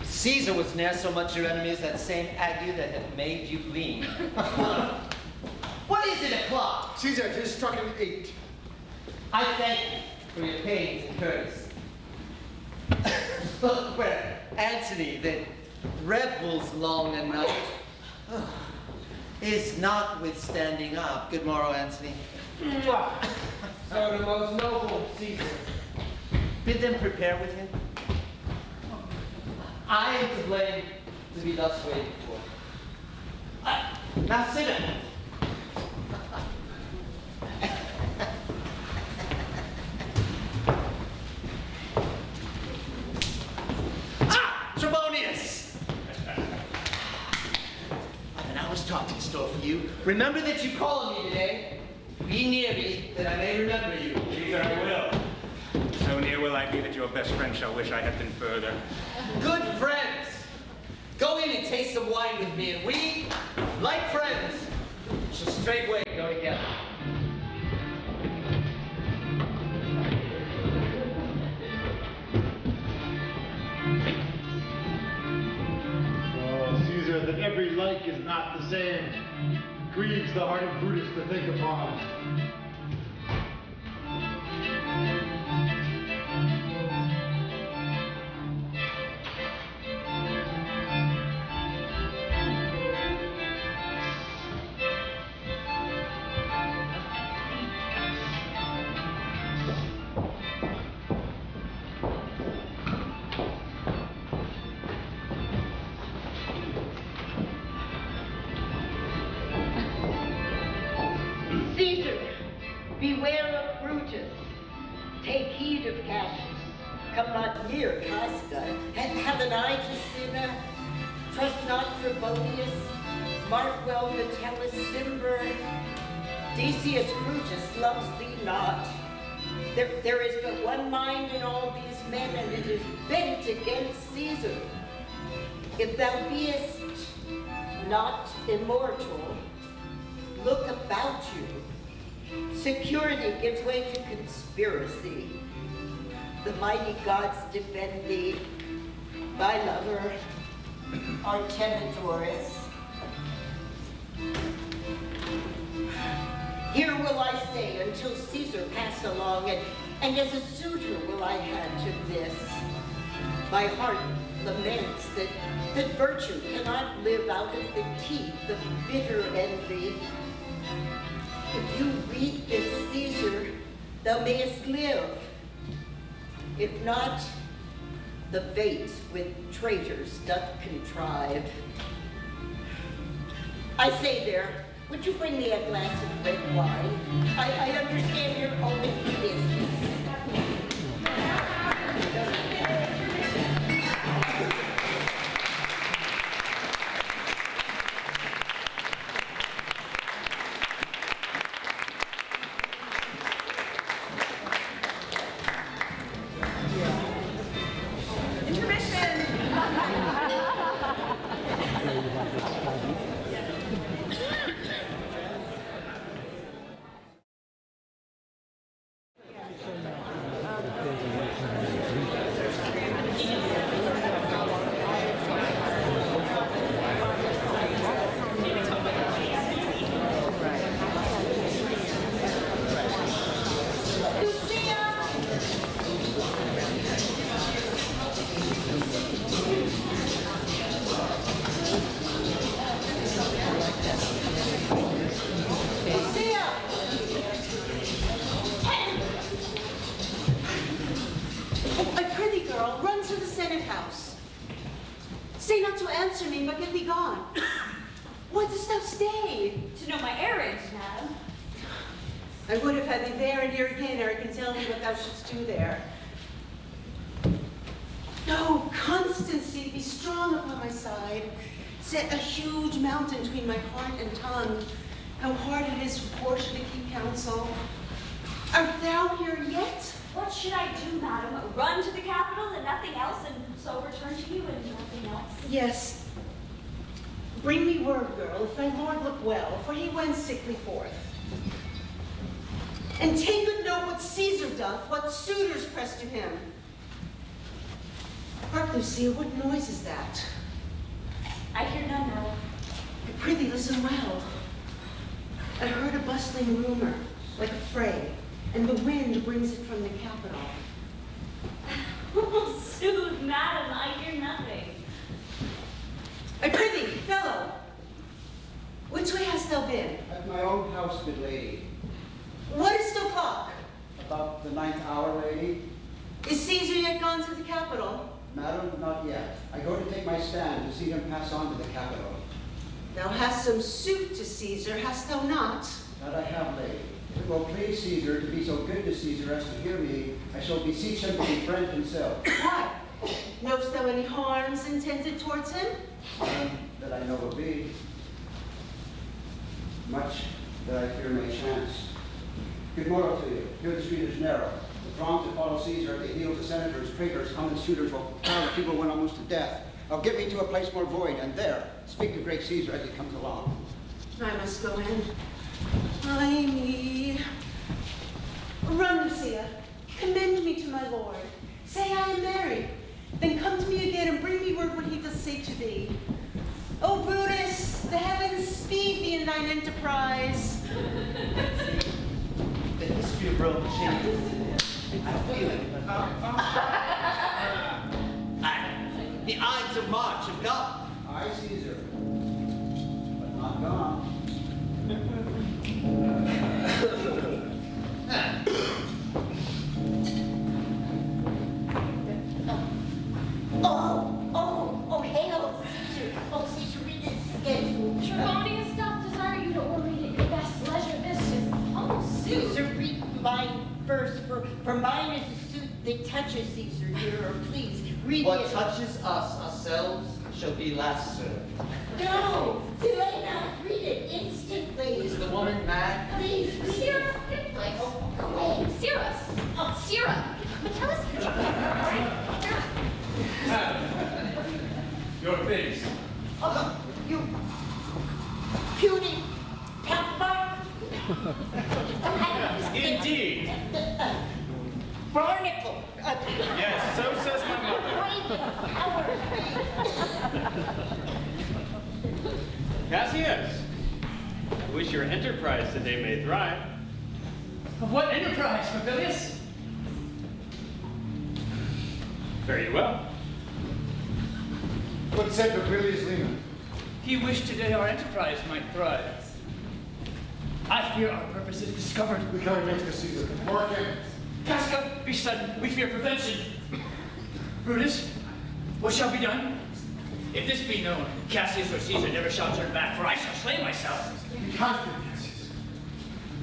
Caesar was ne'er so much your enemy as that same ague that had made you lean. What is it o'clock? Caesar, 'tis struck in 8. I thank you for your pains and courtesy. Look where Antony, that revels long a night, is notwithstanding up. Good morrow, Antony. So the most noble Caesar. Bid them prepare with him. I am to blame to be thus waited for. Now sit down. Trebonius! I've an hour's talk in store for you. Remember that you call on me today. Be near me, that I may remember you. Caesar, I will. So near will I be that your best friend shall wish I had been further. Good friends! Go in and taste some wine with me, and we, like friends, shall straightway go together. Oh, Caesar, that every like is not the same. Grieves the heart of Brutus to think upon. Caesar, beware of Brutus. Take heed of Cassius. Come not near Casca. Have an eye to Cinna. Trust not Trebonius. Mark well Metellus Cimber. Decius Brutus loves thee not. There is but one mind in all these men, and it is bent against Caesar. If thou beest not immortal, look about you. Security gives way to conspiracy. The mighty gods defend thee. Thy lover, Artemidorus. Here will I stay until Caesar pass along, and as a suitor will I hand him this. My heart laments that virtue cannot live out of the teeth of bitter envy. If you read this, Caesar, thou mayest live. If not, the fate with traitors doth contrive. I say there, would you bring me a glass of red wine? I understand you're only for business. Say not to answer me, but get thee gone. Why dost thou stay? To know my errand, madam. I would have had thee there and here again, ere I can tell thee what thou shouldst do there. No, constancy, be strong upon my side. Set a huge mountain between my heart and tongue. How hard it is for Portia to keep counsel. Art thou here yet? What should I do, madam? Run to the capital and nothing else, and so return to you and nothing else? Yes. Bring me word, girl, if thy lord look well, for he went sickly forth. And take good note what Caesar doth, what suitors press to him. Hark, Lucia, what noise is that? I hear none now. I prithee, listen well. I heard a bustling rumor, like a fray, and the wind brings it from the capital. Oh, soothe, madam, I hear nothing. I prithee, fellow, which way hast thou been? At my own house, good lady. What is still clock? About the 9th hour, lady. Is Caesar yet gone to the capital? Madam, not yet. I go to take my stand to see him pass on to the capital. Thou hast some suit to Caesar, hast thou not? That I have, lady. If it will please Caesar to be so good to Caesar as to hear me, I shall beseech him to befriend himself. Why? Knowest thou any harms intended towards him? That I know will be. Much that I fear may chance. Good morrow to you. Here the street is narrow. The throngs that follow Caesar at the heels of senators, traitors, common suitors will crowd the feeble one almost to death. Now get me to a place more void, and there, speak to great Caesar as he comes along. I must go in. Ay me. Run, Lucia. Commend me to my lord. Say I am married. Then come to me again and bring me word what he doth say to thee. O Brutus, the heavens speed thee in thine enterprise. The history of Rome changes. I feel it. The Ides of March have gone. I, Caesar, but not gone. Oh, hail, Caesar. Oh, Caesar, read this schedule. Trebonius doth desire you to order it at your best leisure. This is humble suit. Caesar, read mine first, for mine is a suit that touches Caesar here, or please, read What it. touches us ourselves shall be last served. No, delay not, read it instantly. Is the woman mad? Please, read it. Sirrah, get place. Go away. Sirrah. Oh, Sirrah. Metellus, Your face. Oh, you puny pepper. Indeed. Barnacle. Yes, so says my mother. Cassius, I wish your enterprise today may thrive. What enterprise, Papilius? Very well. What said Papilius Lena? He wished today our enterprise might thrive. I fear our purpose is discovered. We come next to Caesar. Mark him. Casca, be sudden. We fear prevention. Brutus, what shall be done? If this be known, Cassius or Caesar never shall turn back, for I shall slay myself. Be confident, Cassius.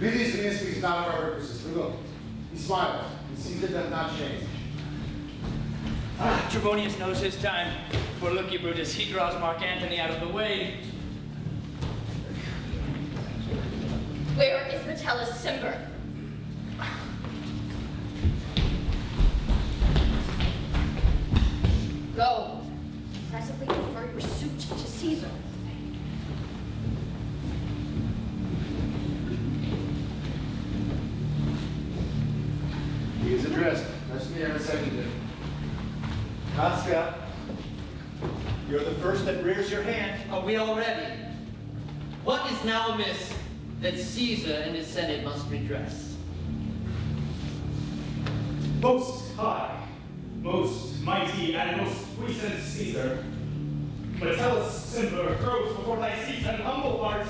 Papilius Lena speaks not of our purposes, but look, he smiles, and Caesar doth not change. Trebonius knows his time. For look ye, Brutus, he draws Mark Antony out of the way. Where is Metellus Cimber? Go. Presently refer your suit to Caesar. He is addressed. That's me, I seconded. Casca, you're the first that rears your hand. Are we all ready? What is now amiss that Caesar and his Senate must redress? Most high, most mighty, and most puissant Caesar, Metellus Cimber grows before thy seat and humble heart.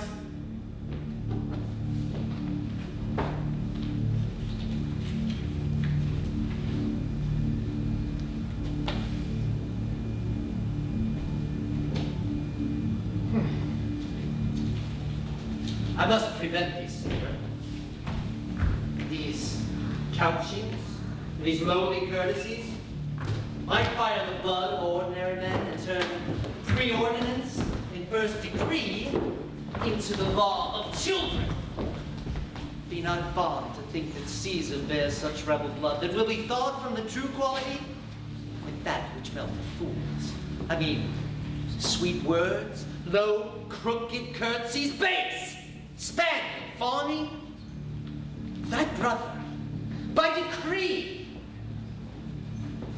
I must prevent these, Caesar. These couchings, these lowly courtesies, might fire the blood of ordinary men and turn preordinance in first degree into the law of children. Be not fond to think that Caesar bears such rebel blood that will be thawed from the true quality and that which melt the fools. I mean, sweet words, low, crooked curtsies, base, spaniel, fawning. Thy brother, by decree,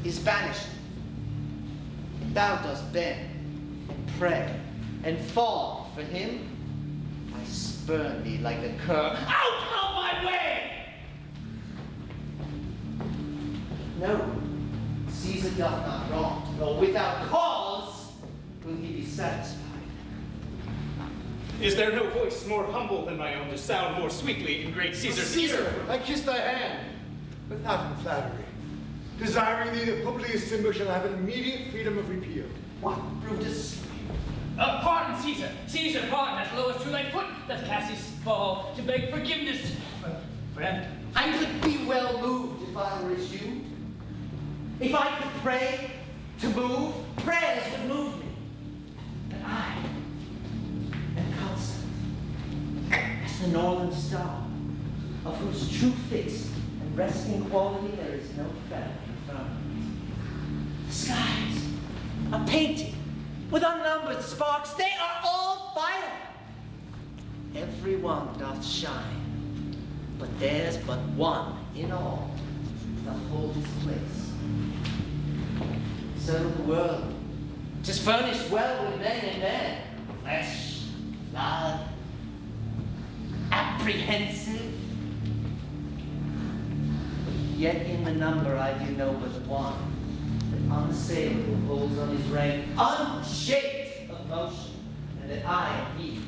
is banished. If thou dost bend and pray and fall for him, I spurn thee like a cur out of my way! No, Caesar doth not wrong, nor without cause will he be satisfied. Is there no voice more humble than my own to sound more sweetly in great Caesar's ear? I kiss thy hand, but not in flattery. Desiring thee that Publius Cimber shall have immediate freedom of repeal. What, Brutus? Pardon, Caesar. Caesar, pardon, as low as to thy foot doth Cassius fall to beg forgiveness. Friend. I would be well moved if I were as you. If I could pray to move, prayers would move me. But I am constant as the northern star, of whose true fixed and resting quality there is no feather in firmament. The skies are painted with unnumbered sparks. They are all fire. Every one doth shine, but there's but one in all doth hold his place. So the world, 'tis furnished well with men and men, flesh, blood, apprehensive. Yet in the number I do know but one, that unassailable holds on his reign, unshaped of motion, and that I am he.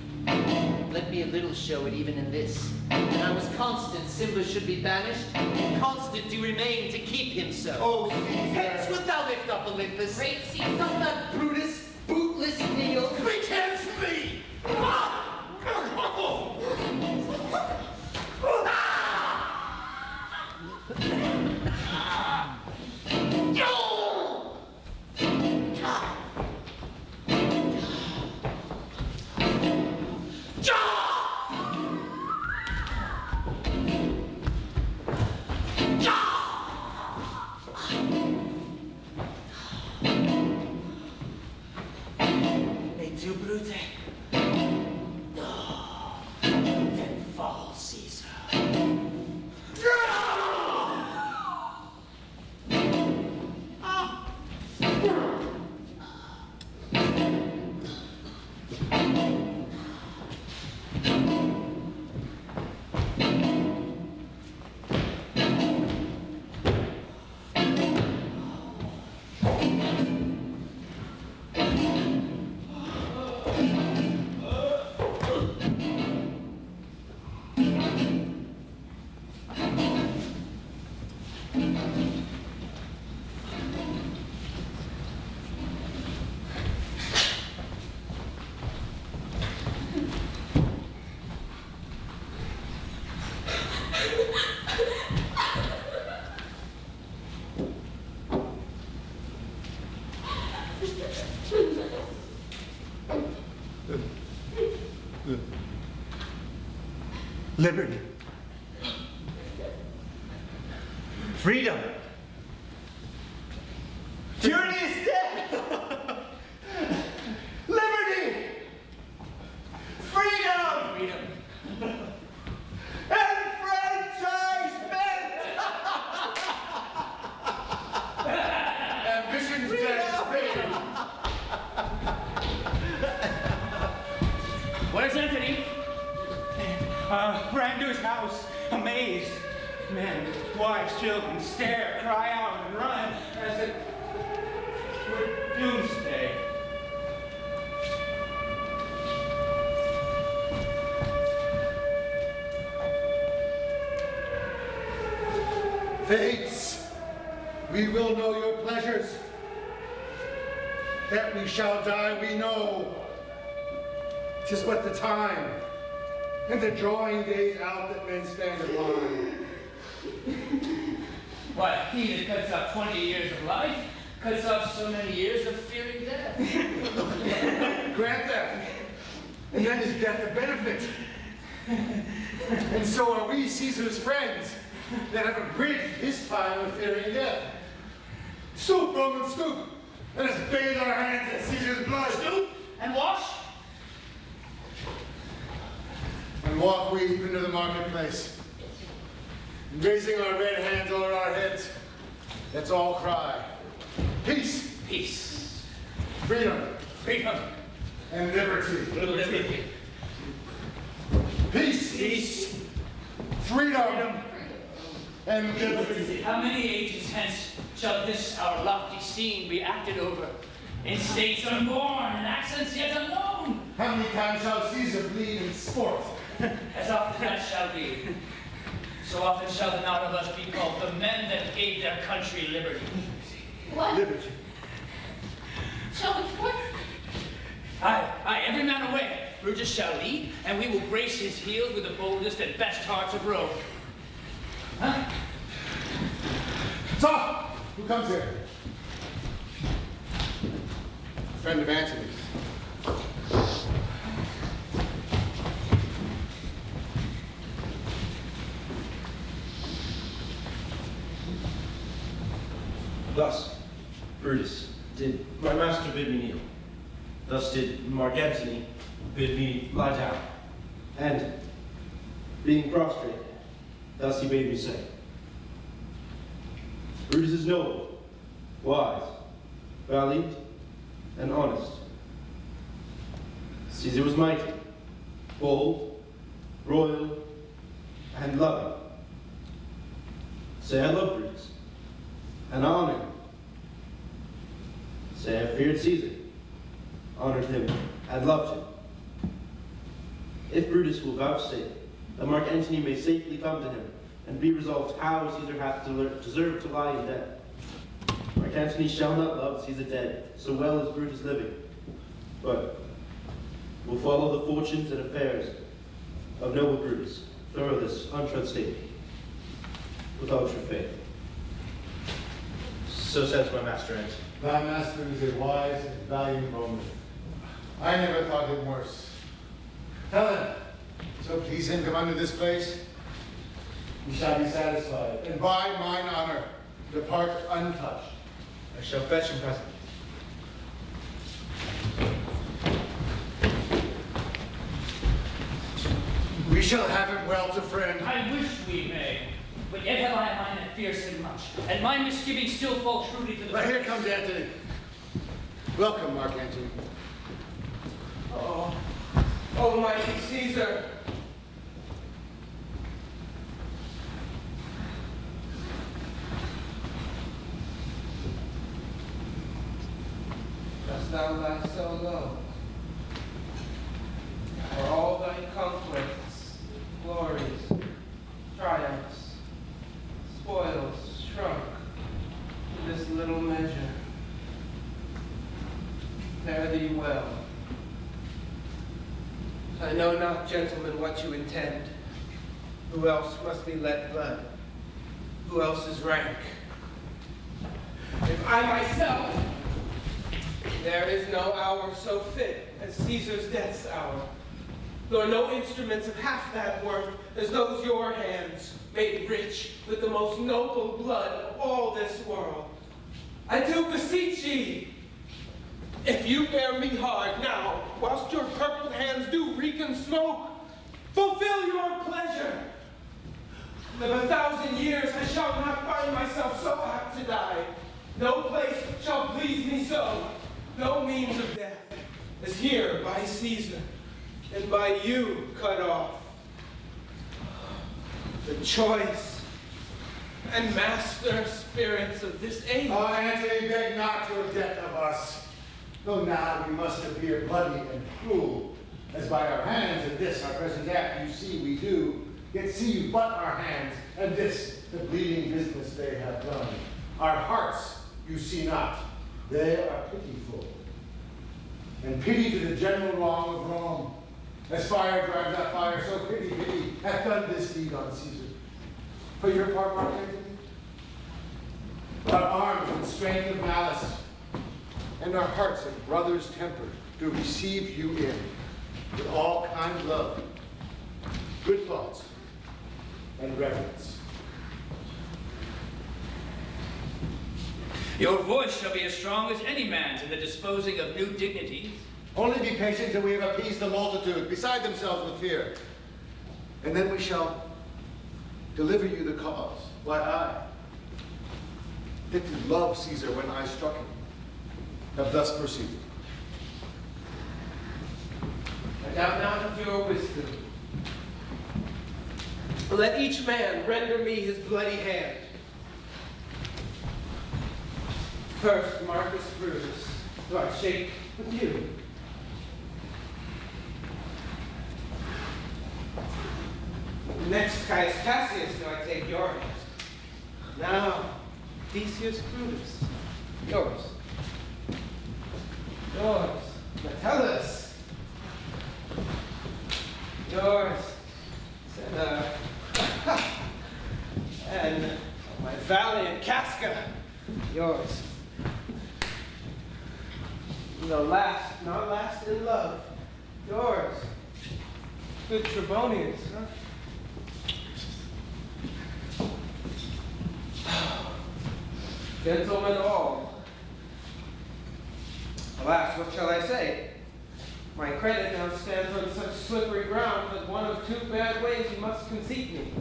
Let me a little show it even in this. When I was constant, Cimber should be banished, constant to remain to keep him so. Oh, Caesar. Hence wilt thou lift up Olympus? Great Caesar. Doth not Brutus, bootless kneel? Pretends me! Tu brute. Then fall, Caesar. Liberty. Freedom. Tyranny is dead. Liberty. Freedom. Freedom. Enfranchisement. Ambition's dead is freedom. Where's Antony? Ran to his house, amazed. Men, wives, children stare, cry out, and run as it were doomsday. Fates, we will know your pleasures. That we shall die, we know. 'Tis but the time, and the drawing days out that men stand in line. Why, he that cuts off 20 years of life cuts off so many years of fearing death. Grant that, and then is death a benefit. And so are we Caesar's friends that have abridged his time of fearing death. Stoop, Roman, stoop! Let us bathe our hands in Caesar's blood! Stoop and wash? And walk we even to the marketplace. And raising our red hands over our heads, let's all cry, peace! Peace. Freedom! Freedom. And liberty! Liberty. Peace! Peace. Freedom! And liberty! How many ages hence shall this our lofty scene be acted over, in states unborn and accents yet unknown? How many times shall Caesar bleed in sport? As often as shall be. So often shall the not of us be called the men that gave their country liberty. What? Liberty. Shall we forth? Aye, every man away. Brutus shall lead, and we will grace his heels with the boldest and best hearts of Rome. Huh? Stop! Who comes here? Friend of Antony's. Thus, Brutus, did my master bid me kneel. Thus did Mark Antony bid me lie down. And, being prostrate, thus he bade me say, Brutus is noble, wise, valiant, and honest. Caesar was mighty, bold, royal, and loving. Say I love Brutus, and honor him. Say I feared Caesar, honored him, and loved him. If Brutus will vouchsafe that Mark Antony may safely come to him, and be resolved how Caesar hath deserved to lie in death. Mark Antony shall not love Caesar dead, so well as Brutus living, but will follow the fortunes and affairs of noble Brutus, through this untrust state, without true faith. So says my master Antony. Thy master is a wise and valiant Roman. I never thought him worse. Helen, so please him come unto this place, we shall be satisfied, and by mine honor, depart untouched. I shall fetch him presently. We shall have him well to friend. I wish we may, but yet have I a mind that fears him much, and my misgivings still fall truly to the But here comes Antony. Welcome, Mark Antony. Oh, mighty Caesar. Dost thou lie so low? For all thy conquests, glories, triumphs, spoils shrunk to this little measure. Fare thee well. I know not, gentlemen, what you intend. Who else must be let blood? Who else is rank? If I myself, there is no hour so fit as Caesar's death's hour, nor no instruments of half that worth as those your hands, made rich with the most noble blood of all this world. I do beseech ye, if you bear me hard now, whilst your purpled hands do reek and smoke, fulfill your pleasure. Live 1,000 years, I shall not find myself so apt to die. No place shall please me so, no means of death, as here by Caesar, and by you cut off. The choice and master spirits of this age. Oh, Antony, beg not your death of us. Though now we must appear bloody and cruel, as by our hands in this our present act you see we do, yet see you but our hands, and this the bleeding business they have done. Our hearts you see not, they are pitiful. And pity to the general wrong of Rome, as fire drives out fire, so pity hath done this deed on Caesar. For your part, Mark Antony, our arms and strength of malice, and our hearts and brothers' temper to receive you in with all kind love, good thoughts, and reverence. Your voice shall be as strong as any man's in the disposing of new dignities. Only be patient till we have appeased the multitude, beside themselves with fear. And then we shall deliver you the cause. Why, I, that did love Caesar when I struck him, have thus proceeded. I doubt not of your wisdom. Let each man render me his bloody hand. First, Marcus Brutus, do I shake with you? Next, Caius Cassius, do I take your hand? Now, Decius Brutus, yours. Yours, Metellus. Yours, and my valiant Casca, yours. The last, not last in love, yours. Good Trebonius, huh? Gentlemen all. Alas, what shall I say? My credit now stands on such slippery ground that one of two bad ways you must conceit me.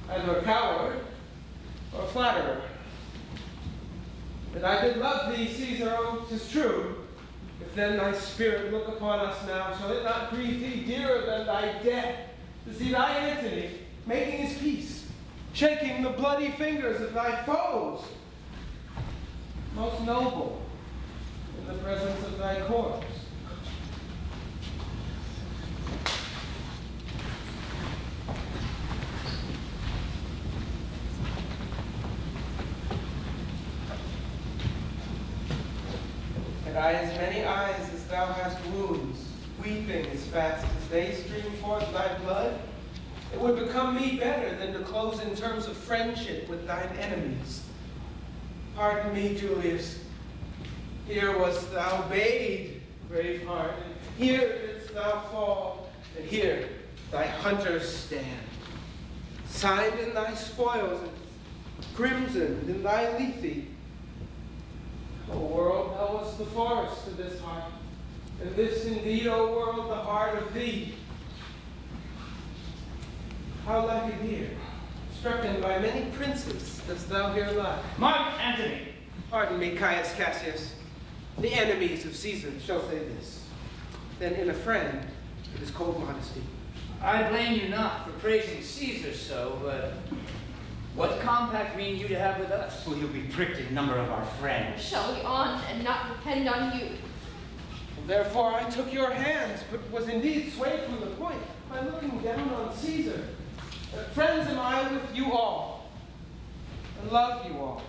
Either a coward or a flatterer. That I did love thee, Caesar, oh, 'tis true. If then thy spirit look upon us now, shall it not grieve thee dearer than thy death, to see thy Antony making his peace, shaking the bloody fingers of thy foes? Most noble in the presence of thy corpse. Had I as many eyes as thou hast wounds, weeping as fast as they stream forth thy blood, it would become me better than to close in terms of friendship with thine enemies. Pardon me, Julius. Here wast thou bade, brave heart, and here didst thou fall, and here thy hunters stand, signed in thy spoils, and crimsoned in thy lethe. O world, thou wast the forest to this heart, and this indeed, O world, the heart of thee. How like it here, stricken by many princes, dost thou here lie. Mark Antony! Pardon me, Caius Cassius. The enemies of Caesar shall say this. Then in a friend, it is cold modesty. I blame you not for praising Caesar so, but what compact mean you to have with us? Will you be pricked in number of our friends? Shall we on and not depend on you? Therefore I took your hands, but was indeed swayed from the point by looking down on Caesar. Friends am I with you all, and love you all.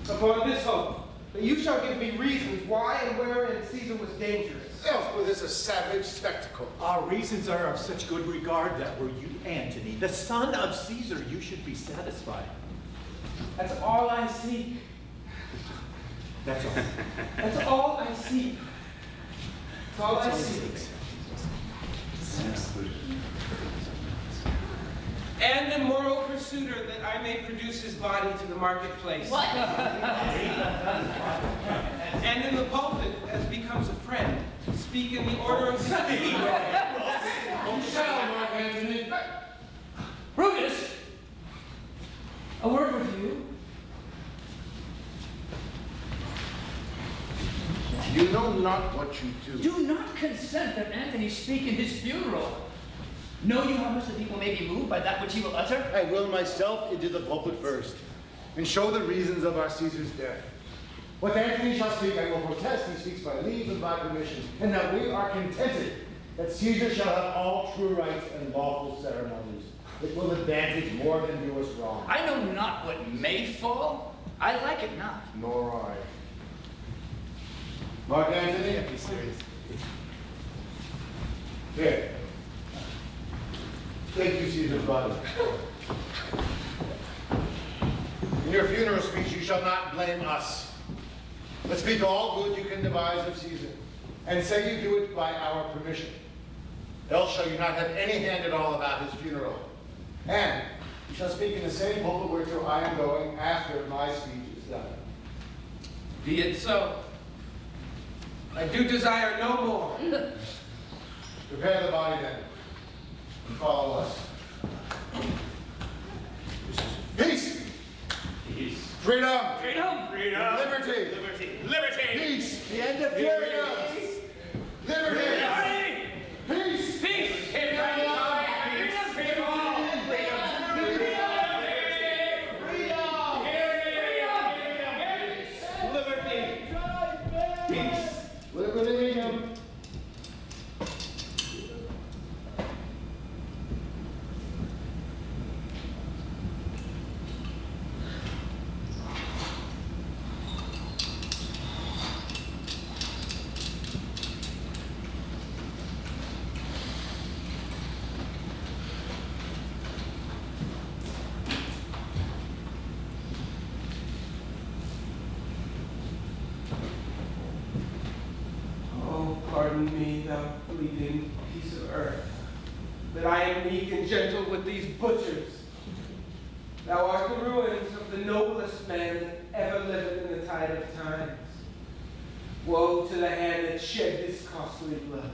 Upon this hope, that you shall give me reasons why and wherein Caesar was dangerous. Elsewhere, this is a savage spectacle. Our reasons are of such good regard that were you, Antony, the son of Caesar, you should be satisfied. That's all I seek. That's all. That's all I seek. That's all I seek. And a moral pursuiter, that I may produce his body to the marketplace. What? And in the pulpit, as becomes a friend, speak in the order of You shall, Mark Antony. Brutus! A word with you. You know not what you do. Do not consent that Antony speak in his funeral. Know you how much the people may be moved by that which he will utter? I will myself into the pulpit first, and show the reasons of our Caesar's death. What Antony shall speak, I will protest he speaks by leave and by permission, and that we are contented that Caesar shall have all true rights and lawful ceremonies. It will advantage more than do us wrong. I know not what may fall. I like it not. Nor I. Mark Antony? Here. Take you Caesar's body. In your funeral speech, you shall not blame us, but speak all good you can devise of Caesar, and say you do it by our permission. Else shall you not have any hand at all about his funeral. And You shall speak in the same pulpit whereto I am going after my speech is done. Be it so. I do desire no more. Prepare the body then, and follow us. Peace! Peace. Freedom! Freedom! Freedom! Liberty! Liberty! Liberty! Peace! The end of Freedom! Liberty! Liberty! Peace! Peace! Pardon me, thou bleeding piece of earth, that I am meek and gentle with these butchers. Thou art the ruins of the noblest man that ever lived in the tide of times. Woe to the hand that shed his costly blood.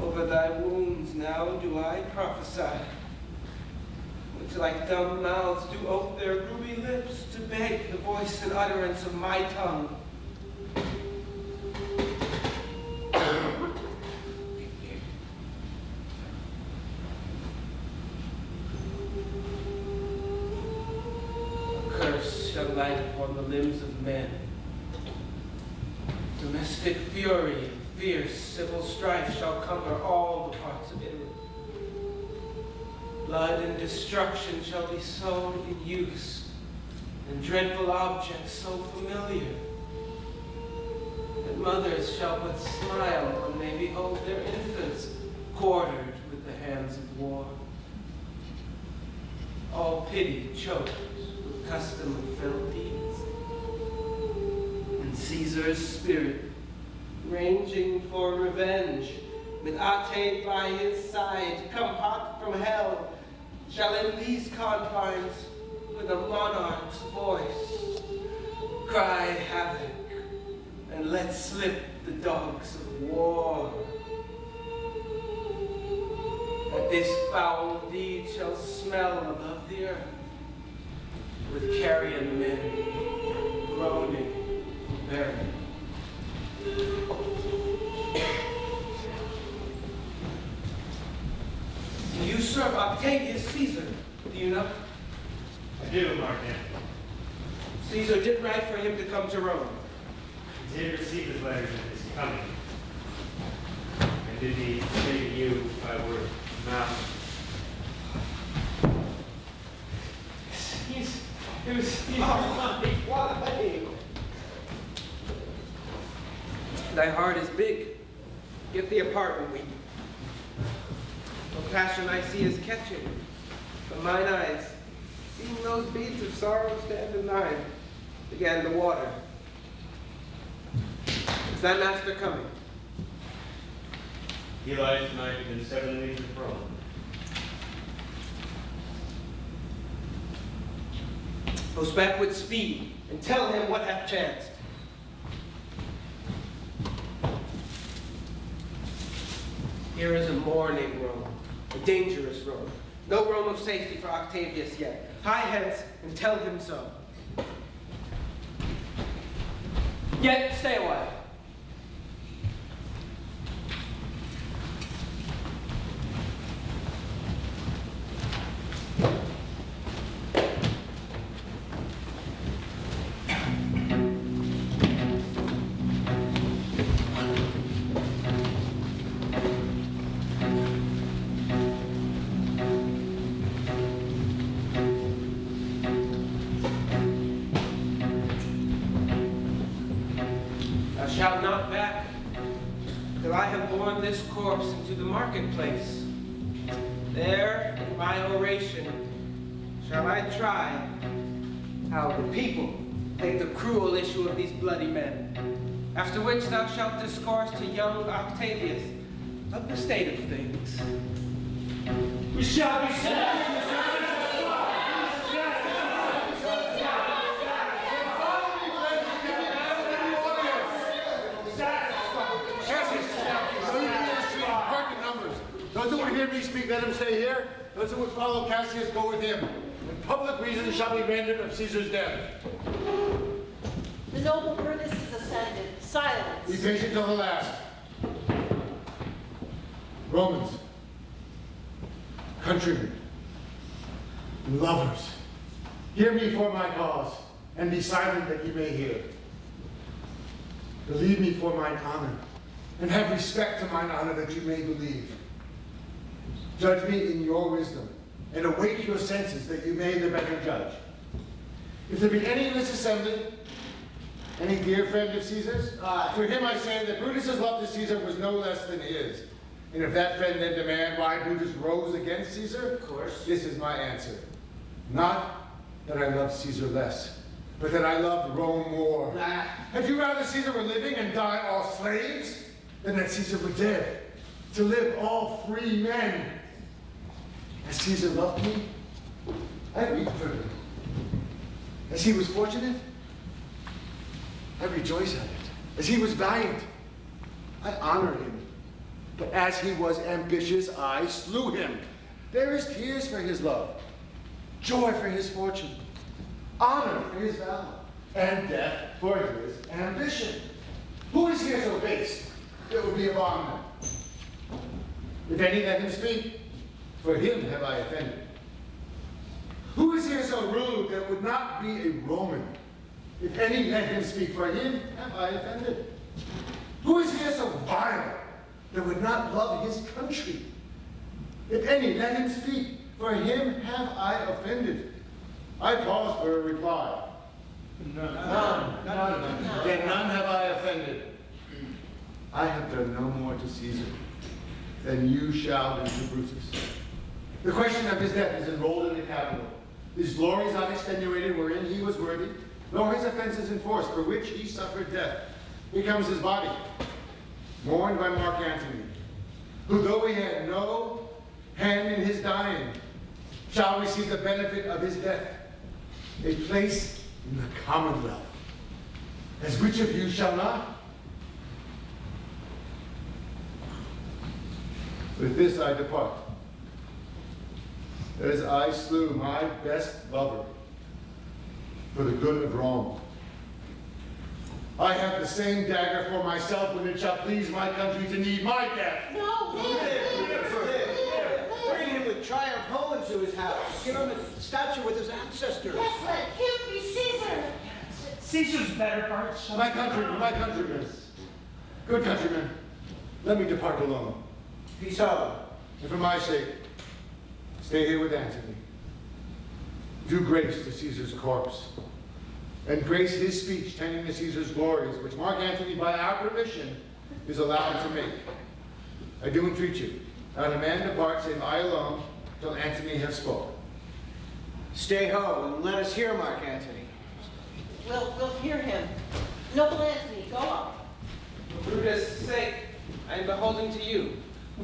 Over thy wounds now do I prophesy, which like dumb mouths do ope their ruby lips to beg the voice and utterance of my tongue. A curse shall light upon the limbs of men. Domestic fury and fierce civil strife shall cumber all the parts of Italy. Blood and destruction shall be sown in use, and dreadful objects so familiar that mothers shall but smile when they behold their infants quartered with the hands of war. All pity choked with custom of fell deeds, and Caesar's spirit, ranging for revenge, with Ate by his side, come hot from hell, shall in these confines, with a monarch's voice, cry havoc, and let slip the dogs of war. That this foul deed shall smell above the earth, with carrion men groaning for burial. You serve Octavius Caesar, do you know? I do, Mark Antony. Caesar did write for him to come to Rome. He did receive his letters of his coming. And did he say to you by word of mouth? Why? Thy heart is big. Get thee apart and weep. No passion I see is catching, but mine eyes, seeing those beads of sorrow stand in thine, began to water. Is thy master coming? He lies tonight within 7 leagues of Rome. Post back with speed and tell him what hath chanced. Here is a mourning Rome, a dangerous Rome. No Rome of safety for Octavius yet. Hie hence and tell him so. Yet stay a while. shall not back till I have borne this corpse into the marketplace. There, in my oration, shall I try how the people take the cruel issue of these bloody men. After which thou shalt discourse to young Octavius of the state of things. We shall be saved! Those who would hear me speak, let him stay here. Those who would follow Cassius, go with him. And public reason shall be rendered of Caesar's death. The noble Brutus is ascended. Silence. Be patient till the last. Romans, countrymen, and lovers, hear me for my cause, and be silent that ye may hear. Believe me for mine honor, and have respect to mine honor that you may believe. Judge me in your wisdom, and awake your senses that you may the better judge. If there be any in this assembly, any dear friend of Caesar's, to him I say that Brutus's love to Caesar was no less than his. And if that friend then demand why Brutus rose against Caesar, of course, this is my answer. Not that I love Caesar less, but that I loved Rome more. Had you rather Caesar were living and die all slaves, than that Caesar were dead, to live all free men? As Caesar loved me, I weep for him. As he was fortunate, I rejoice at it. As he was valiant, I honor him. But as he was ambitious, I slew him. There is tears for his love, joy for his fortune, honor for his valor, and death for his ambition. Who is here so base that would be a bondman? If any, let him speak. For him have I offended. Who is here so rude that would not be a Roman? If any, let him speak. For him have I offended. Who is here so vile that would not love his country? If any, let him speak. For him have I offended. I pause for a reply. None. Then none have I offended. I have done no more to Caesar than you shall do to Brutus. The question of his death is enrolled in the Capitol. His glories not extenuated wherein he was worthy, nor his offenses enforced, for which he suffered death. Here comes his body, mourned by Mark Antony, who though he had no hand in his dying, shall receive the benefit of his death, a place in the commonwealth. As which of you shall not? With this I depart, as I slew my best lover for the good of Rome. I have the same dagger for myself when it shall please my country to need my death. No, Bring him with triumph home into his house. Give him a statue with his ancestors. Yes, let him be Caesar. Caesar's better parts. My countrymen, good countrymen, let me depart alone. Peace out. And for my sake, stay here with Antony. Do grace to Caesar's corpse, and grace his speech tending to Caesar's glories, which Mark Antony, by our permission, is allowed to make. I do entreat you, not a man depart save I alone, till Antony have spoken. Stay home and let us hear Mark Antony. We'll hear him. Noble Antony, go on. For Brutus' sake, I am beholden to you.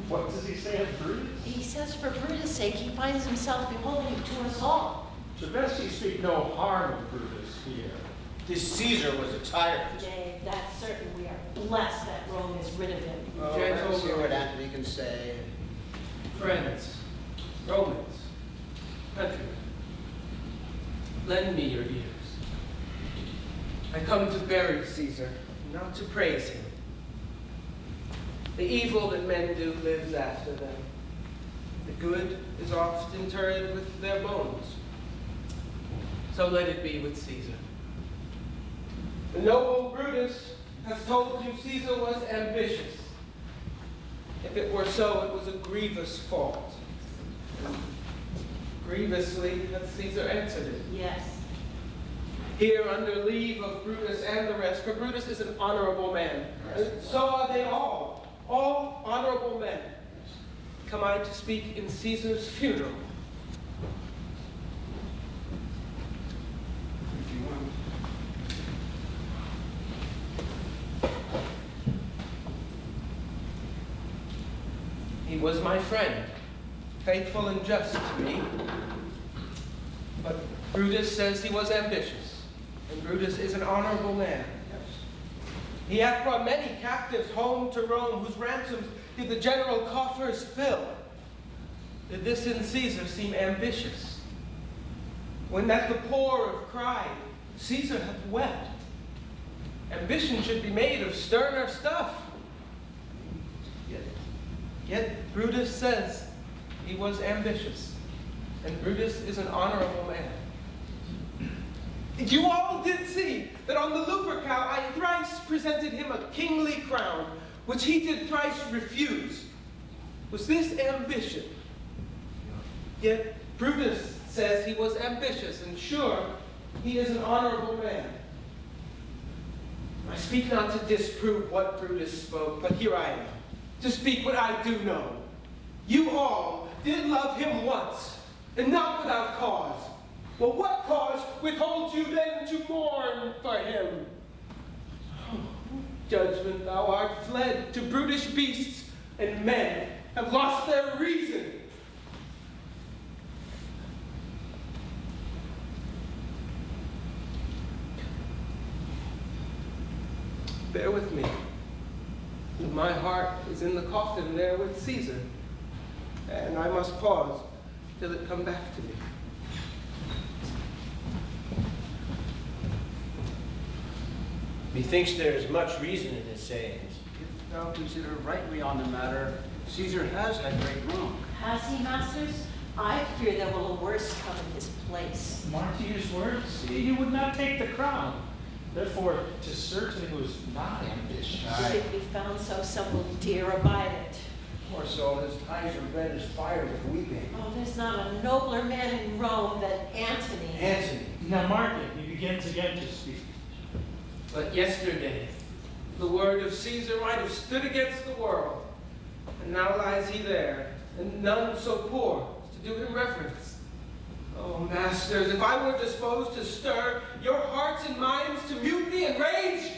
What does he say of Brutus? He says for Brutus' sake, he finds himself beholden to us all. To best he speak no harm of Brutus here. This Caesar was a tyrant. Yea, that's certain. We are blessed that Rome is rid of him. Oh, let us hear what Antony can say. Friends, Romans, countrymen, lend me your ears. I come to bury Caesar, not to praise him. The evil that men do lives after them. The good is oft interred with their bones. So let it be with Caesar. The noble Brutus has told you Caesar was ambitious. If it were so, it was a grievous fault. Grievously hath Caesar answered it. Yes. Here under leave of Brutus and the rest, for Brutus is an honorable man. So are they all honorable men. Come I to speak in Caesar's funeral. If you want. He was my friend, faithful and just to me. But Brutus says he was ambitious, and Brutus is an honorable man. He hath brought many captives home to Rome, whose ransoms did the general coffers fill. Did this in Caesar seem ambitious? When that the poor have cried, Caesar hath wept. Ambition should be made of sterner stuff. Yet Brutus says he was ambitious, and Brutus is an honorable man. You all did see that on the Lupercal I thrice presented him a kingly crown, which he did thrice refuse. Was this ambition? Yet Brutus says he was ambitious, and sure, he is an honorable man. I speak not to disprove what Brutus spoke, but here I am, to speak what I do know. You all did love him once, and not without cause. Well, what cause withholds you then to mourn for him? Oh, judgment, thou art fled to brutish beasts, and men have lost their reason. Bear with me. My heart is in the coffin there with Caesar, and I must pause till it come back to me. Methinks there is much reason in his sayings. If thou consider rightly on the matter, Caesar has had great wrong. Has he, masters? I fear there will a worse come in his place. Mark to use words, he would not take the crown. Therefore, 'tis certain he was not ambitious. If it be found so, some will dare abide it. Poor soul, his eyes are red as fire with weeping. Oh, there's not a nobler man in Rome than Antony. Antony. Now mark it, he begins again to speak. But yesterday, the word of Caesar might have stood against the world, and now lies he there, and none so poor as to do him reverence. Oh, masters, if I were disposed to stir your hearts and minds to mutiny and rage,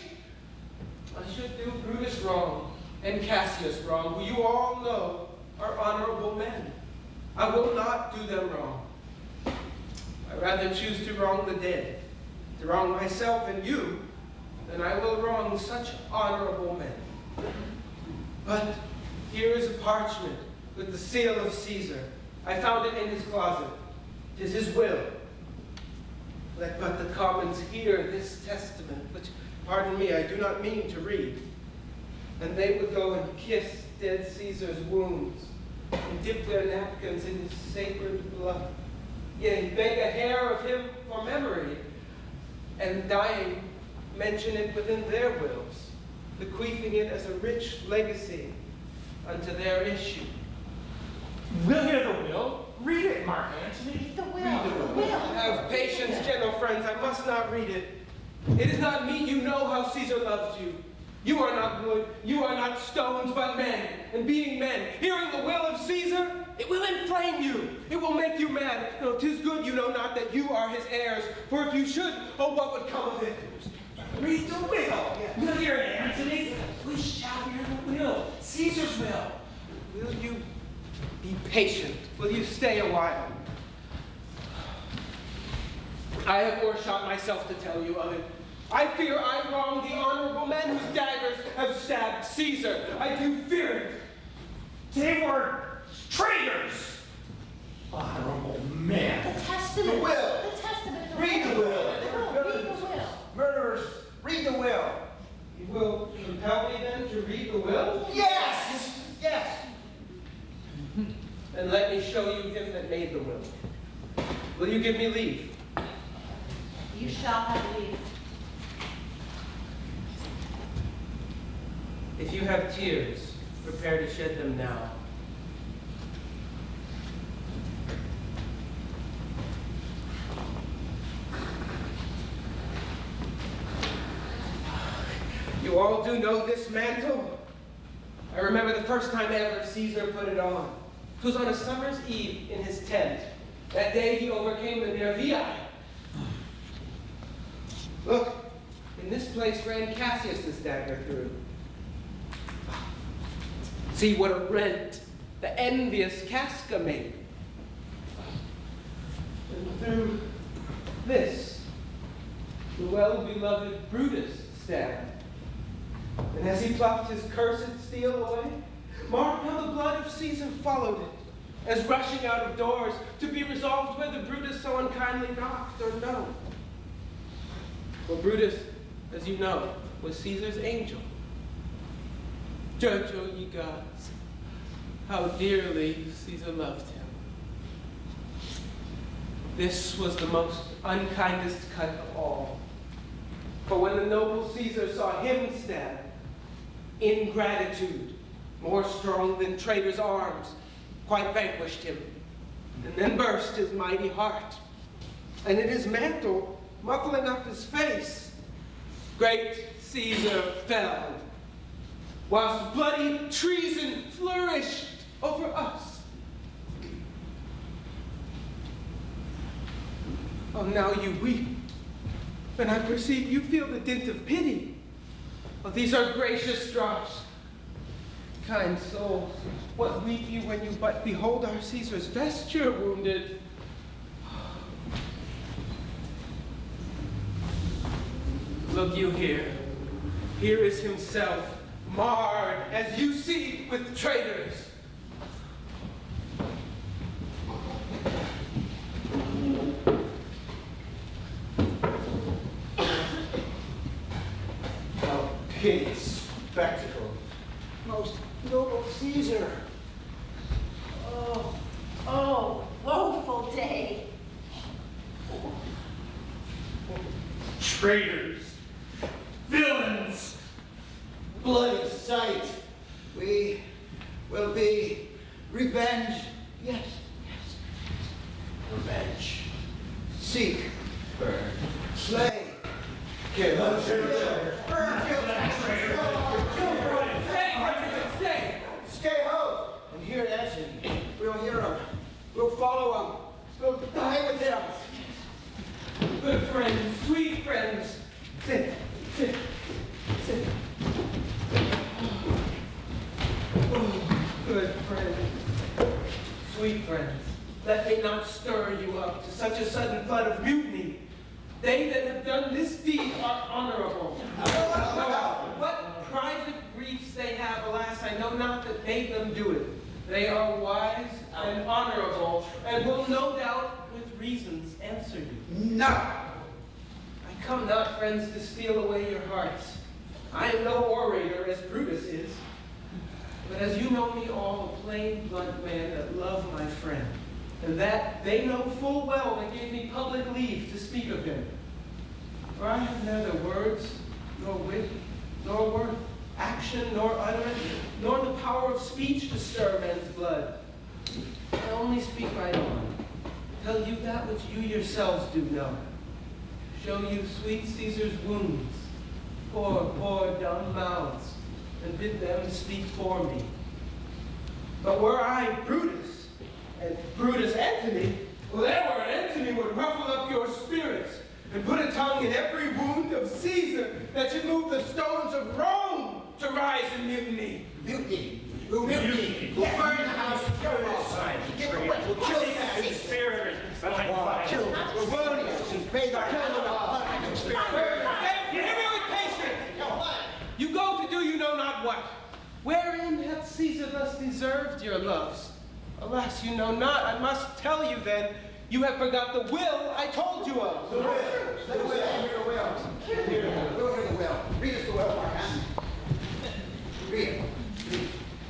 I should do Brutus wrong and Cassius wrong, who you all know are honorable men. I will not do them wrong. I rather choose to wrong the dead, to wrong myself and you, than I will wrong such honorable men. But here is a parchment with the seal of Caesar. I found it in his closet. 'Tis his will. Let but the commons hear this testament, which, pardon me, I do not mean to read. And they would go and kiss dead Caesar's wounds, and dip their napkins in his sacred blood. Yea, beg a hair of him for memory, and dying, mention it within their wills, bequeathing it as a rich legacy unto their issue. We'll hear the will. Read it, Mark Antony. The will. Read the will. Have patience, gentle friends. I must not read it. It is not me. You know how Caesar loves you. You are not wood. You are not stones, but men. And being men, hearing the will of Caesar, it will inflame you. It will make you mad. No, 'tis good you know not that you are his heirs. For if you should, oh, what would come of it? Read the will. We'll hear it, Antony. We shall hear the will. Caesar's will. Will you be patient? Will you stay a while? I have o'ershot myself to tell you of it. I fear I wrong the honorable men whose daggers have stabbed Caesar. I do fear it. They were traitors. Honorable man. The testament. The will. The testament. Read the will. Read the will. Murderers, read the will. You will compel me then to read the will? Yes! Yes! And let me show you him that made the will. Will you give me leave? You shall have leave. If you have tears, prepare to shed them now. do know this mantle. I remember the first time ever Caesar put it on. It was on a summer's eve in his tent. That day he overcame the Nervii. Look, in this place ran Cassius's dagger through. See what a rent the envious Casca made. And through this, the well-beloved Brutus stabbed. And as he plucked his cursed steel away, mark how the blood of Caesar followed it, as rushing out of doors, to be resolved whether Brutus so unkindly knocked or no. For Brutus, as you know, was Caesar's angel. Judge, O ye gods, how dearly Caesar loved him. This was the most unkindest cut of all. For when the noble Caesar saw him stabbed, ingratitude, more strong than traitors' arms, quite vanquished him, and then burst his mighty heart. And in his mantle, muffling up his face, great Caesar fell, whilst bloody treason flourished over us. Oh, now you weep, and I perceive you feel the dint of pity. Oh, these are gracious drops. Kind souls, what weep you when you but behold our Caesar's vesture wounded? Look you here. Here is himself, marred, as you see, with traitors. How hideous spectacle. Most noble Caesar. Oh, woeful day. Traitors. Villains. Bloody sight. We will be revenged. Yes, yes. Revenge. Seek. Burn. Slay. Kill. Burn. Stay home and hear Antony. We'll hear him. We'll follow him. We'll die with him. Good friends, sweet friends, sit, sit, sit. Oh, good friends, sweet friends, let me not stir you up to such a sudden flood of mutiny. They that have done this deed are honorable. What private griefs they have, alas, I know not that made them do it. They are wise and honorable, and will no doubt with reasons answer you. No! I come not, friends, to steal away your hearts. I am no orator as Brutus is, but as you know me all, a plain, blunt man that love my friend, and that they know full well that gave me public leave to speak of him. For I have neither words, nor wit, nor worth, action, nor utterance, nor the power of speech to stir men's blood. I only speak right on, tell you that which you yourselves do know, show you sweet Caesar's wounds, poor dumb mouths, and bid them speak for me. But were I Brutus, and Brutus Antony, well, there where Antony would ruffle up your spirits, and put a tongue in every wound of Caesar that should move the stones of Rome to rise in mutiny. Mutiny. We'll mutiny. We'll burn the house of Pearce. Get away. We'll kill the conspirators. Kill Erroneous and bathe our hands in the blood of the conspirators. You hear me with patience. You go to do you know not what. Wherein hath Caesar thus deserved your loves? Alas, you know not. I must tell you then, you have forgot the will I told you of. The will. The will. Hear the will. Hear the will. Read us the will, Mark. Read it.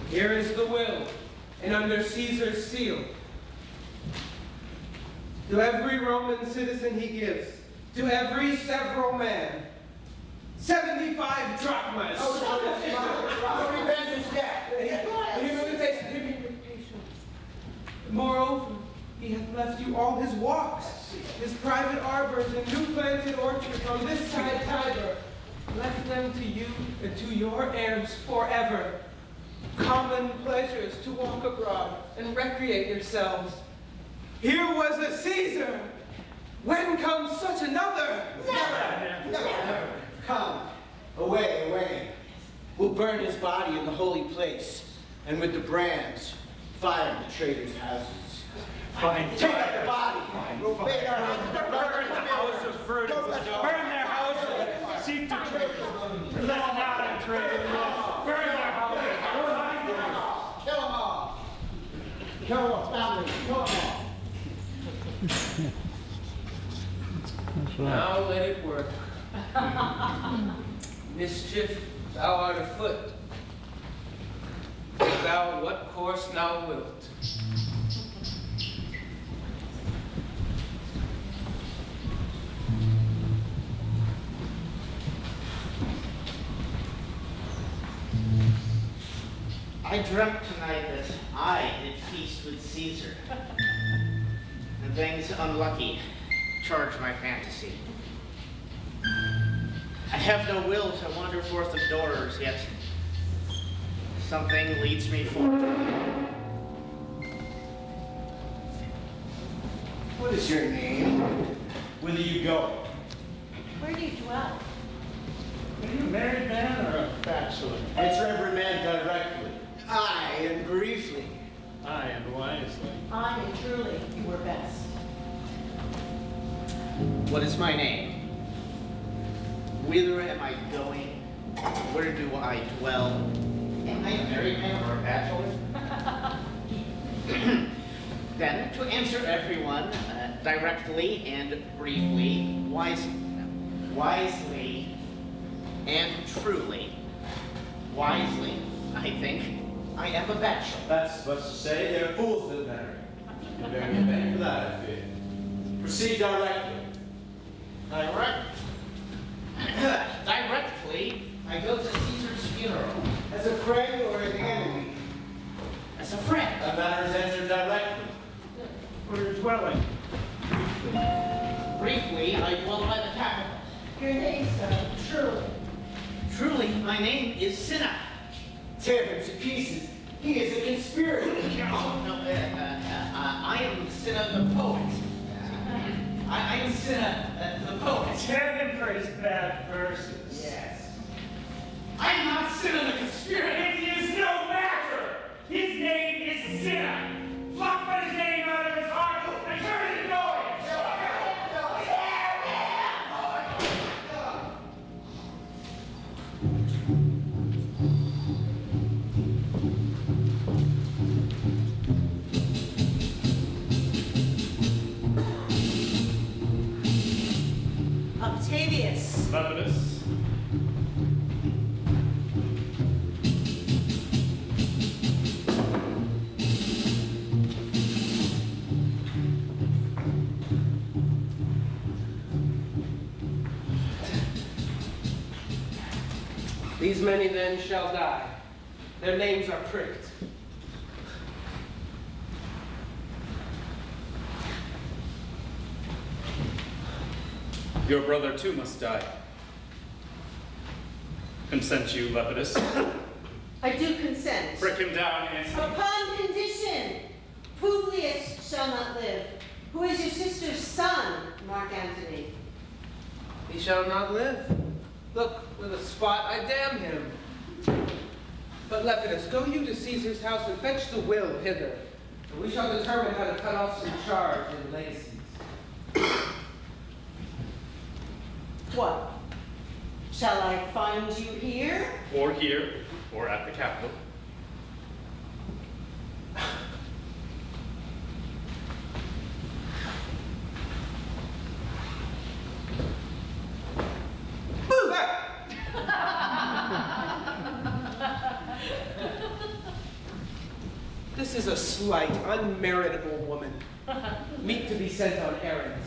Here is the will, and under Caesar's seal. To every Roman citizen he gives, to every several man, 75 drachmas. Oh, revenge is death. Hear me with patience. Moreover, he hath left you all his walks, his private arbors and new planted orchards on this side Tiber, left them to you and to your heirs forever. Common pleasures to walk abroad and recreate yourselves. Here was a Caesar. When comes such another? Never! Never! Come, away, away. We'll burn his body in the holy place, and with the brands, fire the traitors' houses. Fine. Take out the body. We'll burn Burn the house of Brutus. Burn their houses. Seek to traitors. Let not a traitor live. Burn their houses. Kill them all. Kill them all. Family. Kill them all. Now let it work. Mischief, thou art afoot. Take thou what course thou wilt. I dreamt tonight that I did feast with Caesar. And things unlucky charge my fantasy. I have no will to wander forth of doors, yet something leads me forth. What is your name? Whither you go? Where do you dwell? Are you a married man or a bachelor? Answer every man directly. Aye, and briefly. Aye, and wisely. I and truly you were best. What is my name? Whither am I going? Where do I dwell? Am I a married man or a bachelor? Then, to answer everyone directly and briefly, wisely and truly, wisely, I think, I am a bachelor. That's much to say, they're fools that marry. You bear me a penny for that, I fear. Proceed directly. Directly, I go to Caesar's funeral. As a friend or an enemy? As a friend. That matter is answered directly. Where you're dwelling? Briefly, I dwell by the capital. Your name, sir, truly. Truly, my name is Cinna. Tear him to pieces. He is a conspirator. I am Cinna the poet. I am Cinna the poet. Tear him for his bad verses. Yes. I'm not Cinna the conspirator. It is no matter. His name is Cinna. Pluck his name out of his heart and turn it going. Octavius. Lepidus. These many then shall die. Their names are pricked. Your brother too must die. Consent you, Lepidus? I do consent. Prick him down, Antony. Upon condition, Publius shall not live, who is your sister's son, Mark Antony. He shall not live. Look, with a spot I damn him. But Lepidus, go you to Caesar's house and fetch the will hither, and we shall determine how to cut off some charge and legacies. What? Shall I find you here? Or here, or at the Capitol. This is a slight, unmeritable woman, meet to be sent on errands.